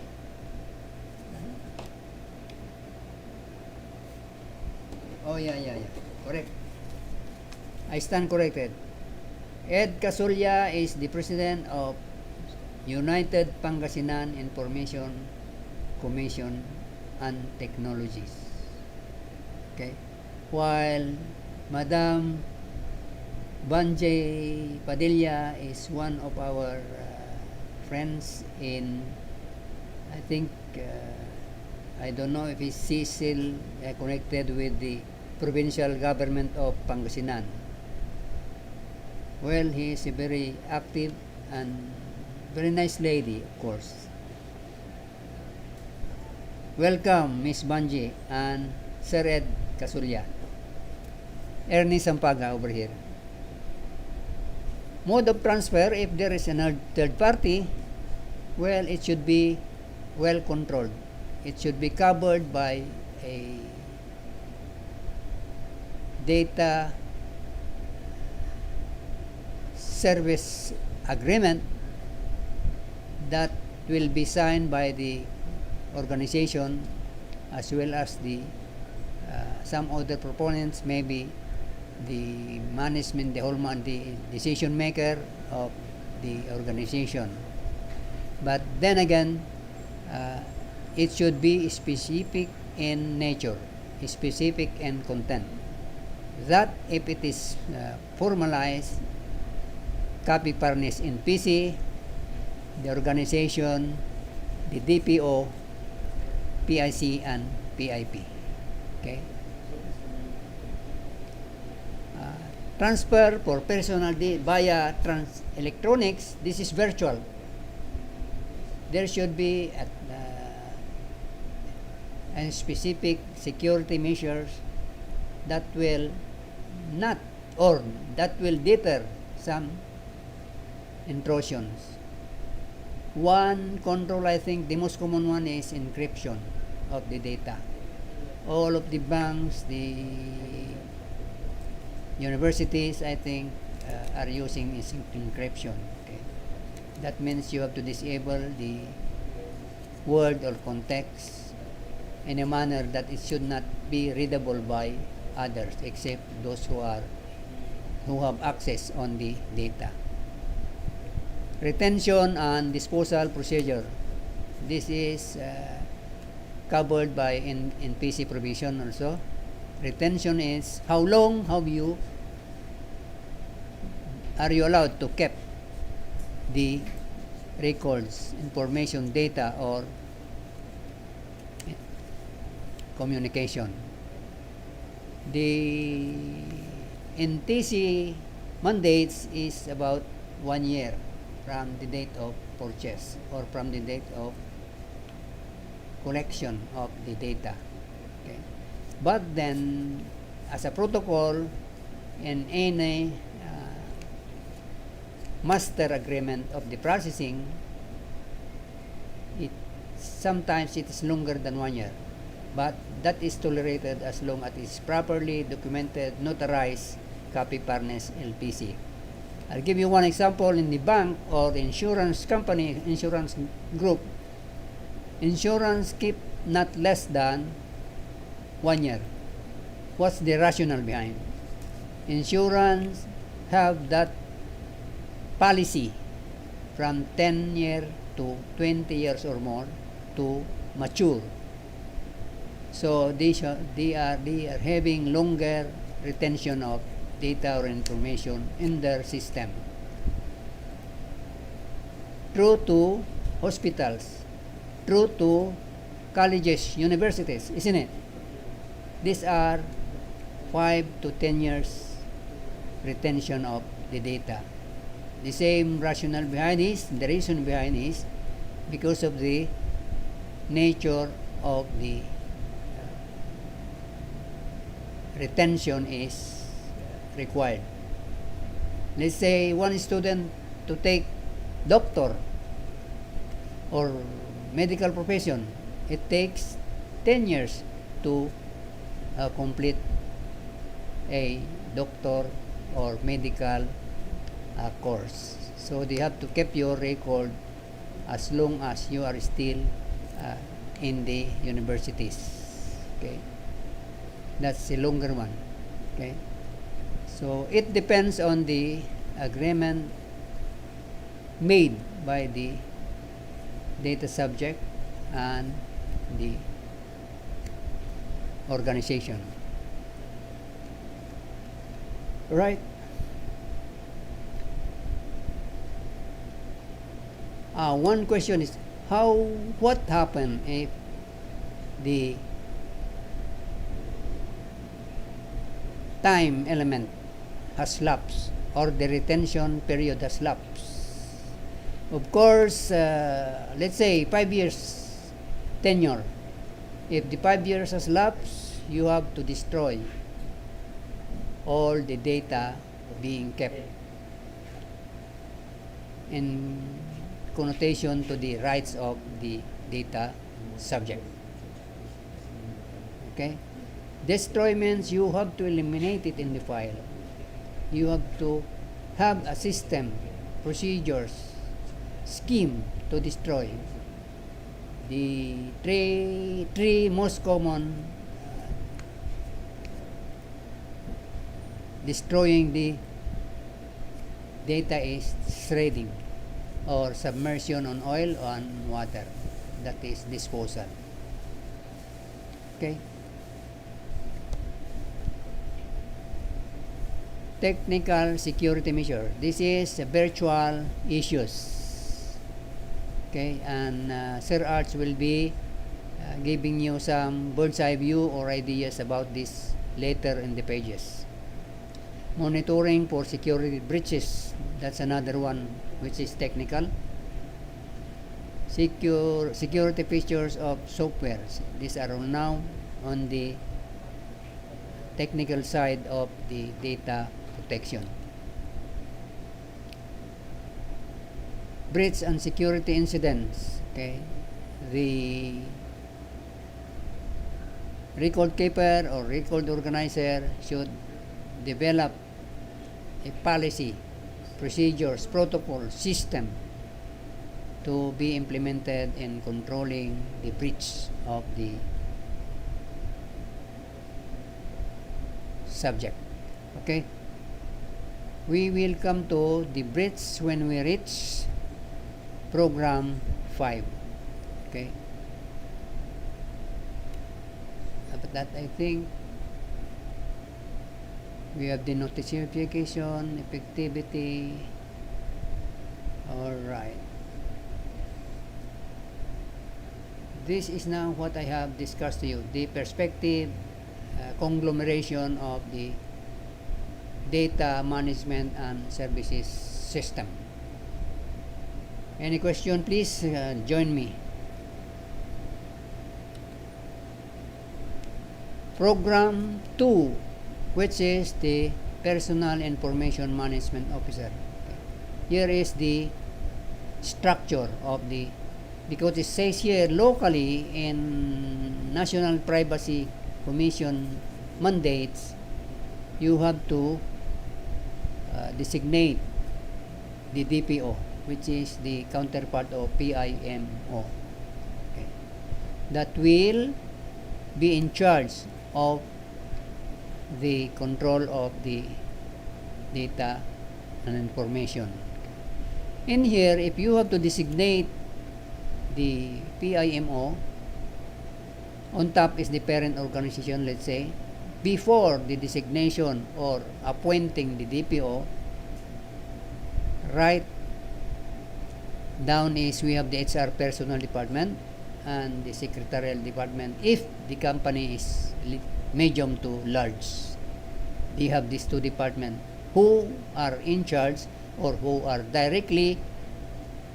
Oh, yeah. Correct. I stand corrected. Ed Casulla is the president of United Pangasinan Information Commission and Technologies. Okay. While Madam Banjay Padilla is one of our friends in, I think, I don't know if she's still connected with the provincial government of Pangasinan. Well, he is a very active and very nice lady, of course. Welcome, Miss Banji and Sir Ed Casulla. Ernie Sampaga over here. Mode of transfer, if there is a third party, well, it should be well controlled. It should be covered by a data service agreement that will be signed by the organization as well as the some other proponents, maybe the management, the decision maker of the organization. But then again, it should be specific in nature, specific in content. That if it is formalized, copy furnished in PC, the organization, the DPO, PIC, and PIP. Okay? Transfer for personal via electronics, this is virtual. There should be a specific security measures that will not, or that will deter some intrusions. One control, I think the most common one is encryption of the data. All of the banks, the universities, I think, are using encryption. Okay? That means you have to disable the word or context in a manner that it should not be readable by others except those who have access on the data. Retention and disposal procedure. This is covered by in PC provision also. Retention is how long are you allowed to keep the records, information, data, or communication. The NTC mandates is about 1 year from the date of purchase or from the date of collection of the data. Okay. But then, as a protocol, in any master agreement of the processing, sometimes it is longer than 1 year. But that is tolerated as long as it is properly documented, notarized, copy partners LPC. I'll give you one example. In the bank or insurance company, insurance group, insurance keep not less than 1 year. What's the rationale behind? Insurance have that policy from 10 years to 20 years or more to mature. So they are having longer retention of data or information in their system. True to hospitals, true to colleges, universities, isn't it? These are 5 to 10 years retention of the data. The same rationale behind this, the reason behind is because of the nature of the retention is required. Let's say one student to take doctor or medical profession, it takes 10 years to complete a doctor or medical course. So they have to keep your record as long as you are still in the universities. Okay, that's the longer one. Okay, so it depends on the agreement made by the data subject and the organization. Right? One question is what happens if the time element has lapsed or the retention period has lapsed? Of course, let's say 5 years tenure. If the 5 years has lapsed, you have to destroy all the data being kept in connotation to the rights of the data subject. Okay? Destroy means you have to eliminate it in the file. You have to have a system, procedures, scheme to destroy. The three most common destroying the data is shredding or submersion on oil and water. That is disposal. Okay. Technical security measure. This is virtual issues. Okay, and Sir Arch will be giving you some bird's eye view or ideas about this later in the pages. Monitoring for security breaches, that's another one which is technical. Security features of software, these are all now on the technical side of the data protection. Breach and security incidents. Okay, the record keeper or record organizer should develop a policy, procedures, protocol, system to be implemented in controlling the breach of the subject. Okay, we will come to the breach when we reach program 5. Okay, but that I think we have the notification, effectivity. All right. This is now what I have discussed to you, the perspective, conglomeration of the data management and services system. Any question, please join me. Program 2, which is the Personal Information Management Officer. Okay. Here is the structure of the, because it says here locally in National Privacy Commission mandates, you have to designate the DPO, which is the counterpart of PIMO. Okay. That will be in charge of the control of the data and information. In here, if you have to designate the PIMO, on top is the parent organization, let's say. Before the designation or appointing the DPO, right down is we have the HR personnel department and the secretarial department if the company is medium to large. They have these two departments who are in charge or who are directly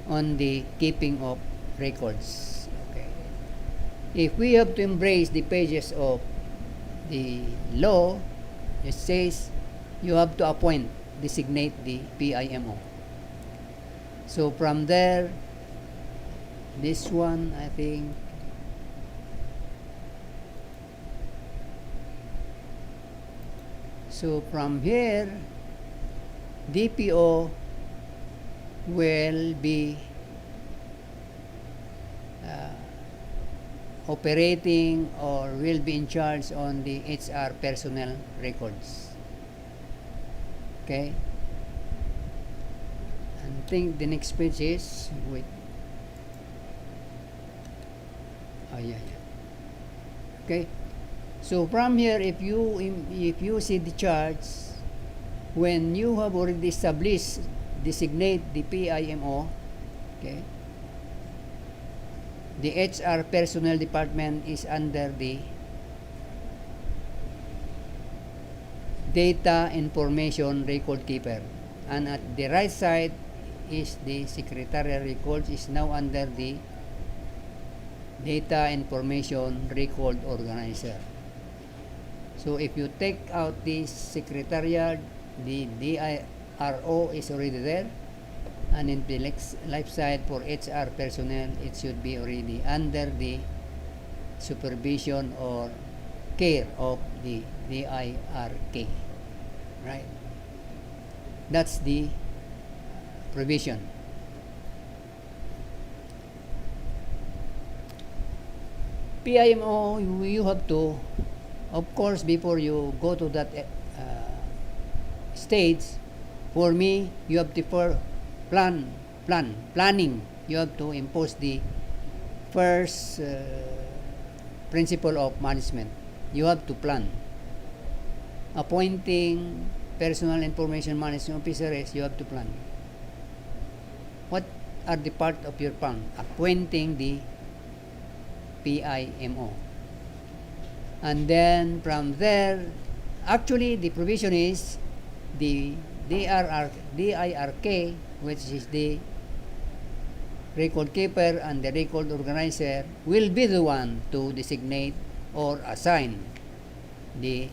on the keeping of records. Okay. If we have to embrace the pages of the law, it says you have to appoint, designate the PIMO. So from there, this one, I think, so from here, DPO will be operating or will be in charge on the HR personnel records. Okay. And I think the next page is, wait. Oh yeah. Okay. So from here, if you see the charts, when you have already established, designate the PIMO, okay, the HR personnel department is under the data information record keeper, and at the right side is the secretarial records, is now under the data information record organizer. So if you take out this secretariat, the DIRO is already there, and in the left side for HR personnel, it should be already under the supervision or care of the DIRK, right? That's the provision. PIMO, you have to, of course, before you go to that stage, for me, you have to planning. You have to impose the first principle of management. You have to plan. Appointing personal information management officers, you have to plan. What are the part of your PAN, appointing the PIMO. And then from there, actually the provision is the DIRK, which is the record keeper and the record organizer, will be the one to designate or assign the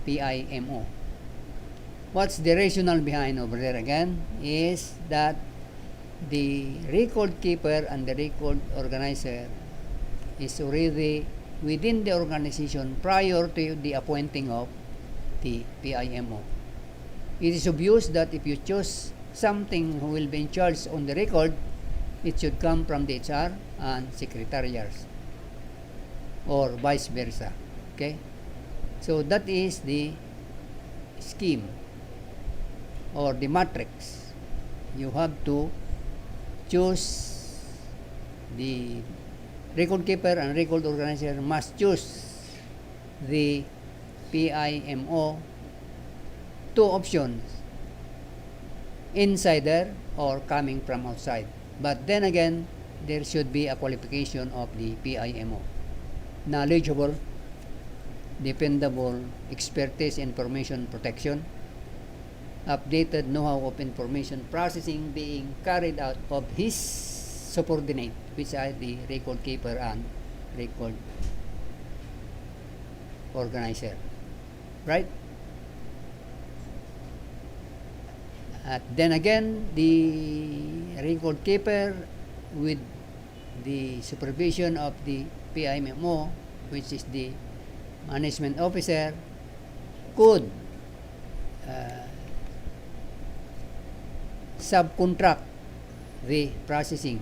PIMO. What's the rationale behind over there again is that the record keeper and the record organizer is already within the organization prior to the appointing of the PIMO. It is obvious that if you choose something who will be in charge on the record, it should come from the HR and secretariats or vice versa. Okay? So that is the scheme or the matrix. You have to choose the record keeper and record organizer must choose the PIMO. Two options, insider or coming from outside. But then again, there should be a qualification of the PIMO: knowledgeable, dependable, expertise in information protection, updated know-how of information processing being carried out of his subordinate, which are the record keeper and record organizer. Right? At then again, the record keeper with the supervision of the PIMO, which is the management officer, could subcontract the processing,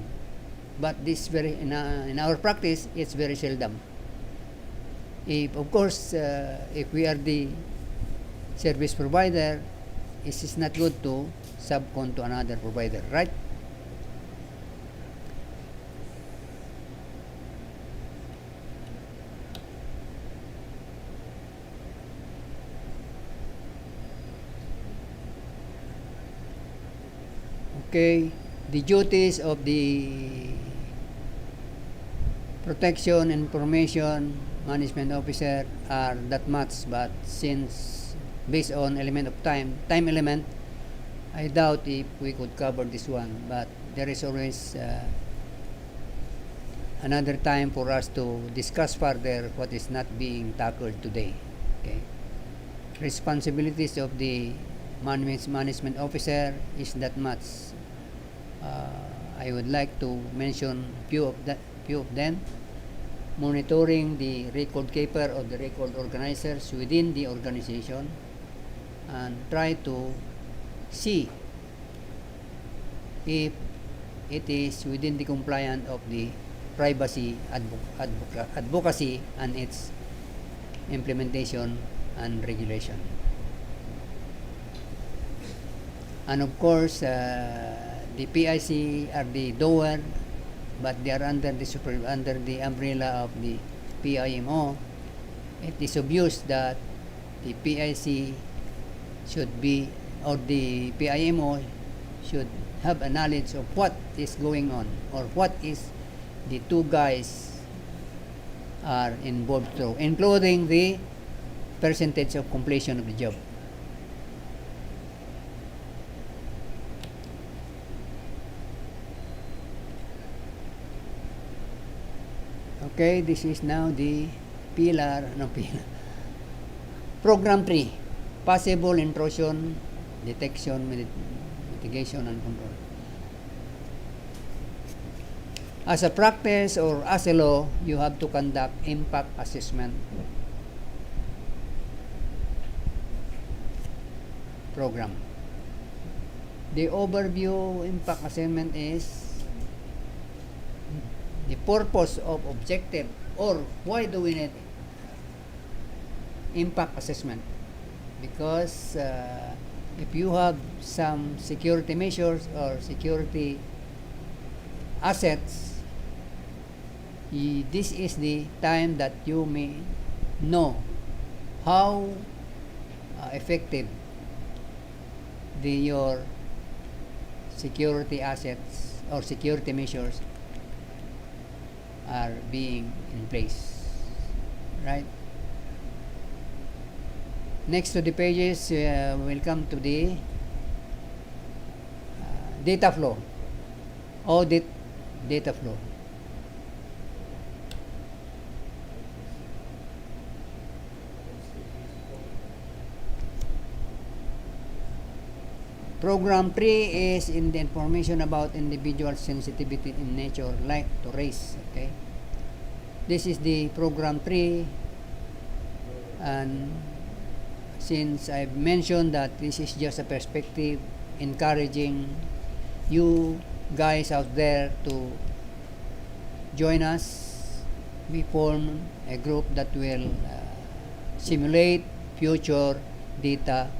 but this very in our practice it's very seldom. If of course if we are the service provider, it is not good to subcon to another provider, right? Okay, the duties of the protection information management officer are that much, but since based on element of time element, I doubt if we could cover this one, but there is always another time for us to discuss further what is not being tackled today. Okay, responsibilities of the management officer is that much. I would like to mention few of them. Monitoring the record keeper or the record organizers within the organization, and try to see if it is within the compliance of the privacy advocacy and its implementation and regulation. And of course, the PIC are the doer, but they are under the umbrella of the PIMO. It is obvious that the PIC should be, or the PIMO should have a knowledge of what is going on, or what is the two guys are involved through, including the percentage of completion of the job. Okay, this is now the program 3, possible intrusion, detection, mitigation, and control. As a practice or as a law, you have to conduct impact assessment program. The overview impact assessment is the purpose of objective, or why do we need impact assessment? Because if you have some security measures or security assets, this is the time that you may know how effective your security assets or security measures are being in place, right? Next to the pages, we'll come to the data flow, audit data flow. Program 3 is in the information about individual sensitivity in nature, like to race. Okay, this is the program 3, and since I've mentioned that this is just a perspective, encouraging you guys out there to join us. We form a group that will simulate future data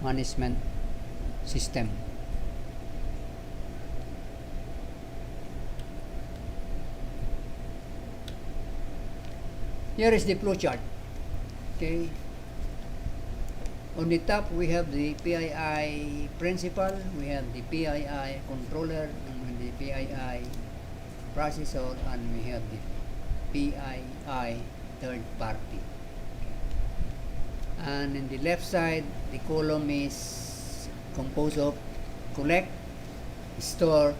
management system. Here is the flow chart. Okay. On the top, we have the PII principal, we have the PII controller, and the PII processor, and we have the PII third party. And in the left side, the column is composed of collect, store,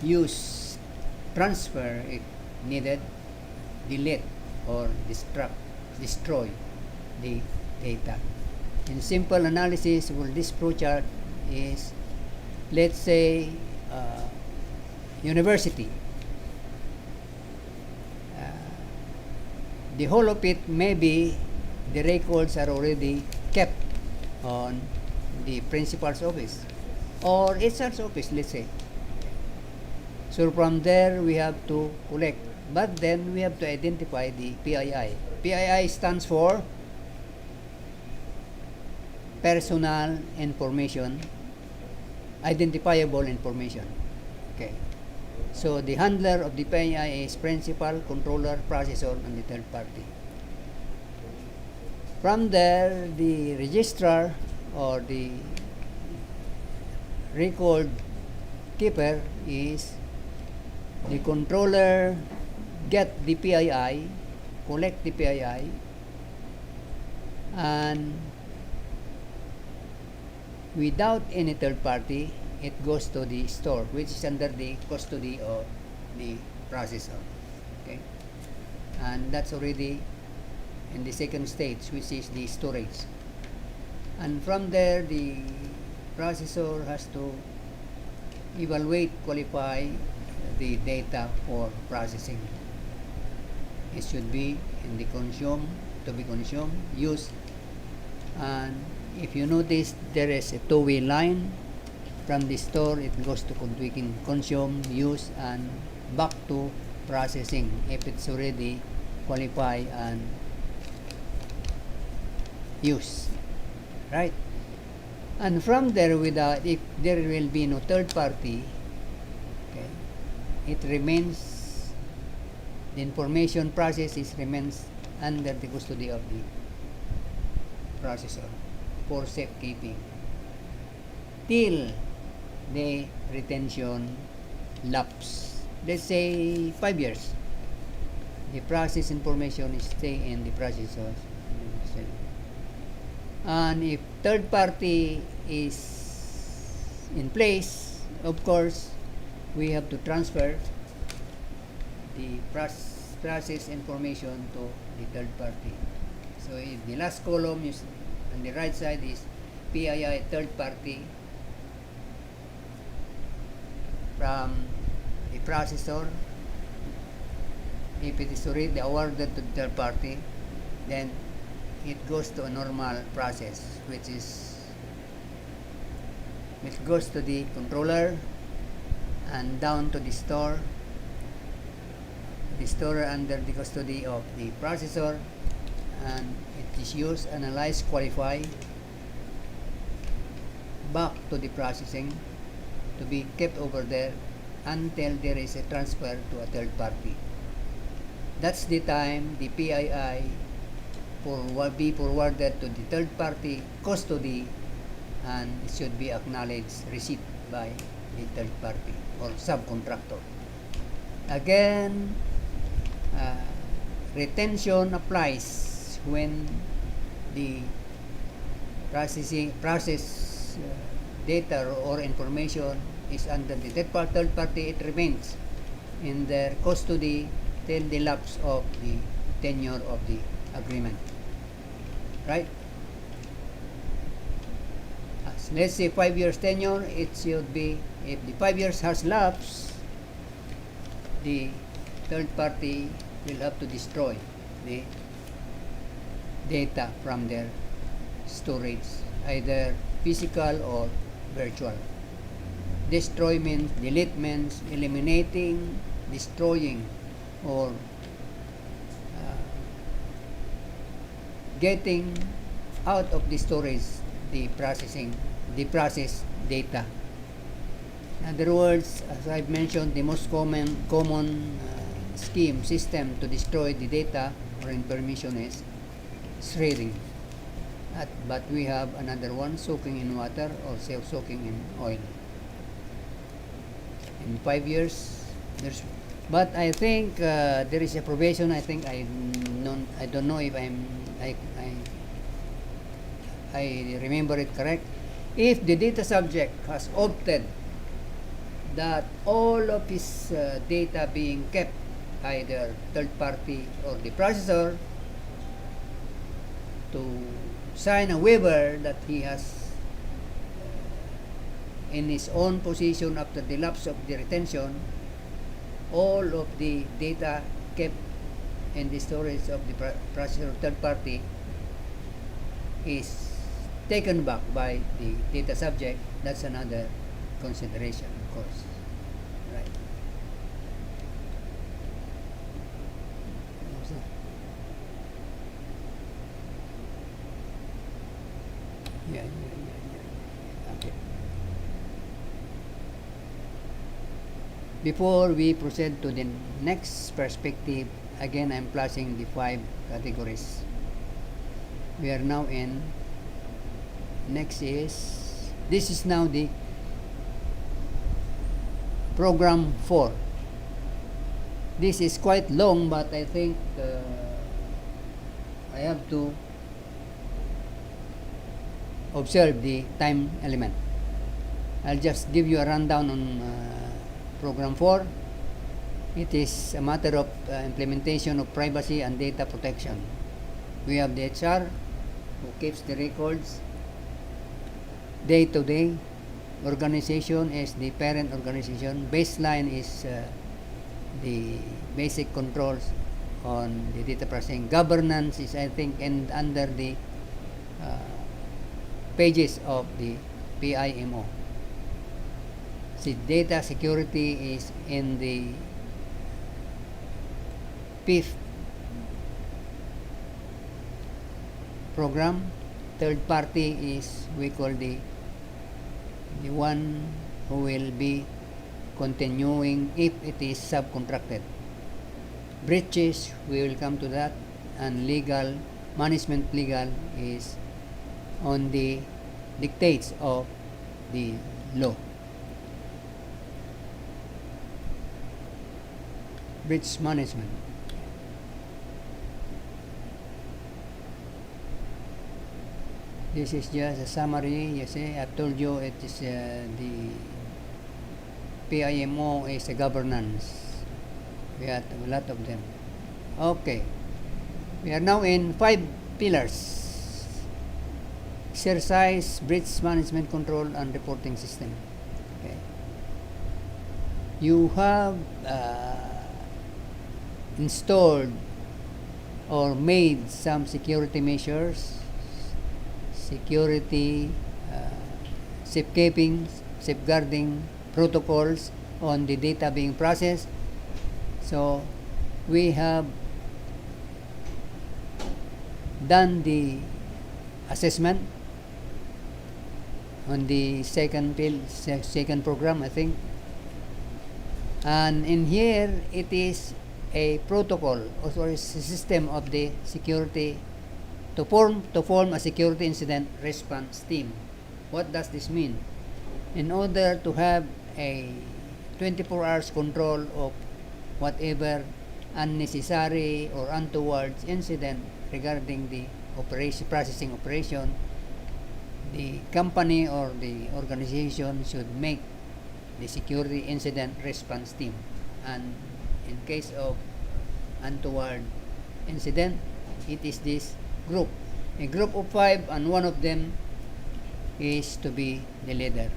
use, transfer if needed, delete or destroy the data. In simple analysis, well, this flowchart is, let's say, university. The whole of it, maybe the records are already kept on the principal's office or HR's office, let's say. So from there, we have to collect, but then we have to identify the PII. PII stands for personal information, identifiable information. Okay. So the handler of the PII is principal, controller, processor, and the third party. From there, the registrar or the record keeper is the controller, get the PII, collect the PII, and without any third party, it goes to the store, which is under the custody of the processor. Okay, and that's already in the second stage, which is the storage. And from there, the processor has to evaluate, qualify the data for processing. It should be in the consume, to be consumed, used, and if you notice, there is a two-way line. From the store, it goes to consume, use, and back to processing if it's already qualified and used. Right? And from there, if there will be no third party, okay, it remains, the information process remains under the custody of the processor for safekeeping till the retention lapse. Let's say 5 years. The process information is stay in the processor. And if third party is in place, of course, we have to transfer the process information to the third party. So if the last column is on the right side is PII third party from the processor, if it is already awarded to the third party, then it goes to a normal process, which goes to the controller and down to the store under the custody of the processor, and it is used, analyzed, qualified, back to the processing to be kept over there until there is a transfer to a third party. That's the time the PII be forwarded to the third party custody and it should be acknowledged receipt by the third party or subcontractor. Again, retention applies when the process data or information is under the third party. It remains in their custody till the lapse of the tenure of the agreement. Right? Let's say 5 years tenure, it should be, if the 5 years has lapsed, the third party will have to destroy the data from their storage, either physical or virtual. Destroy means, delete means eliminating, destroying, or getting out of the storage the processed data. In other words, as I've mentioned, the most common system to destroy the data or information is shredding. But we have another one, soaking in water or soaking in oil. In 5 years, but I think there is a provision. I think I don't know if I remember it correct. If the data subject has opted that all of his data being kept, either third party or the processor, to sign a waiver that he has in his own possession after the lapse of the retention, all of the data kept in the storage of the processor third party is taken back by the data subject. That's another consideration, of course. Right. Yeah. Okay. Before we proceed to the next perspective, again I'm placing the 5 categories. We are now in, next is, this is now the program 4. This is quite long, but I think I have to observe the time element. I'll just give you a rundown on program 4. It is a matter of implementation of privacy and data protection. We have the HR who keeps the records day to day. Organization is the parent organization. Baseline is the basic controls on the data processing. Governance is, I think, under the pages of the PIMO. See, data security is in the 5th program. Third party is, we call the one who will be continuing if it is subcontracted. Breaches, we will come to that, and legal, management legal is on the dictates of the law. Breach management. This is just a summary. You see, I've told you it is the PIMO is a governance. We have a lot of them. Okay. We are now in 5 pillars. Exercise, breach management control, and reporting system. Okay. You have installed or made some security measures, security safeguarding protocols on the data being processed. So we have done the assessment on the second program, I think, and in here it is a protocol or a system of the security to form a security incident response team. What does this mean? In order to have a 24 hours control of whatever unnecessary or untoward incident regarding the processing operation, the company or the organization should make the security incident response team. And in case of untoward incident, it is this group, a group of 5, and one of them is to be the leader.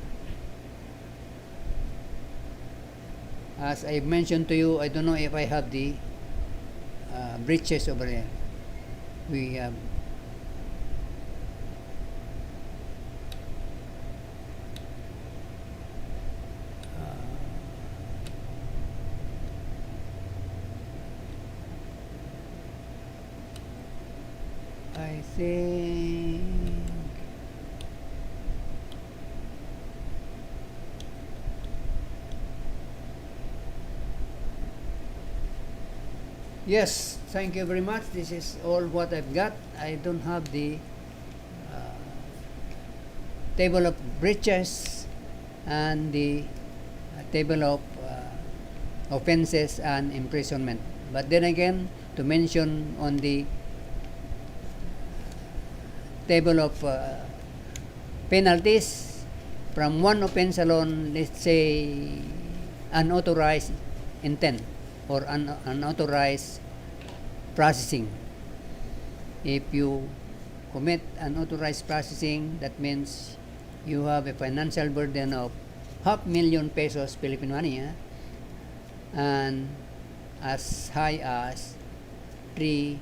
As I mentioned to you, I don't know if I have the breaches over there. We have I think yes, thank you very much. This is all what I've got. I don't have the table of breaches and the table of offenses and imprisonment. But then again, to mention on the table of penalties, from one offense alone, let's say unauthorized intent or unauthorized processing. If you commit unauthorized processing, that means you have a financial burden of 500,000 pesos Philippine money, and as high as 3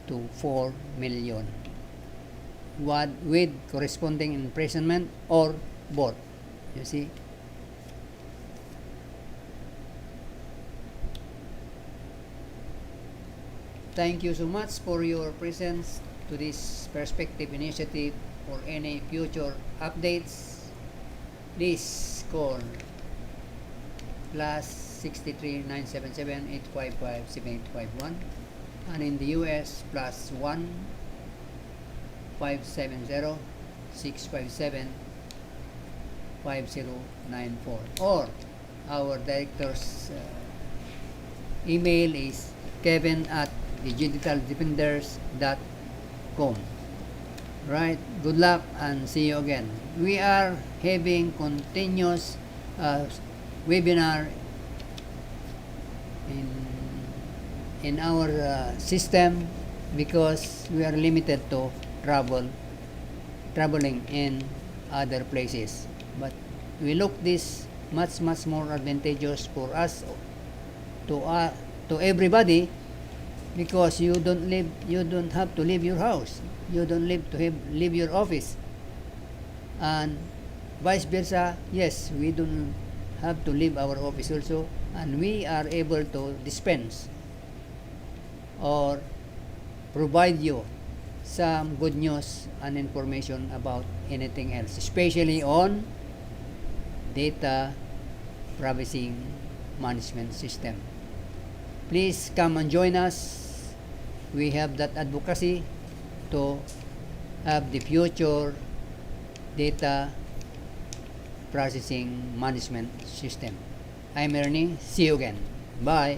to 4 million, with corresponding imprisonment or both. You see? Thank you so much for your presence to this Perspective Initiative. For any future updates, please call +63 977 855 7851, and in the US +1 570 657 5094, or our director's email is kevin@digitaldefenders.com. Right, good luck and see you again. We are having continuous webinar in our system because we are limited to traveling in other places. But we look this much more advantageous for us to everybody, because you don't have to leave your house, you don't leave your office, and vice versa. Yes, we don't have to leave our office also, and we are able to dispense or provide you some good news and information about anything else, especially on data privacy management system. Please come and join us. We have that advocacy to have the future data processing management system. I'm Ernie. See you again. Bye.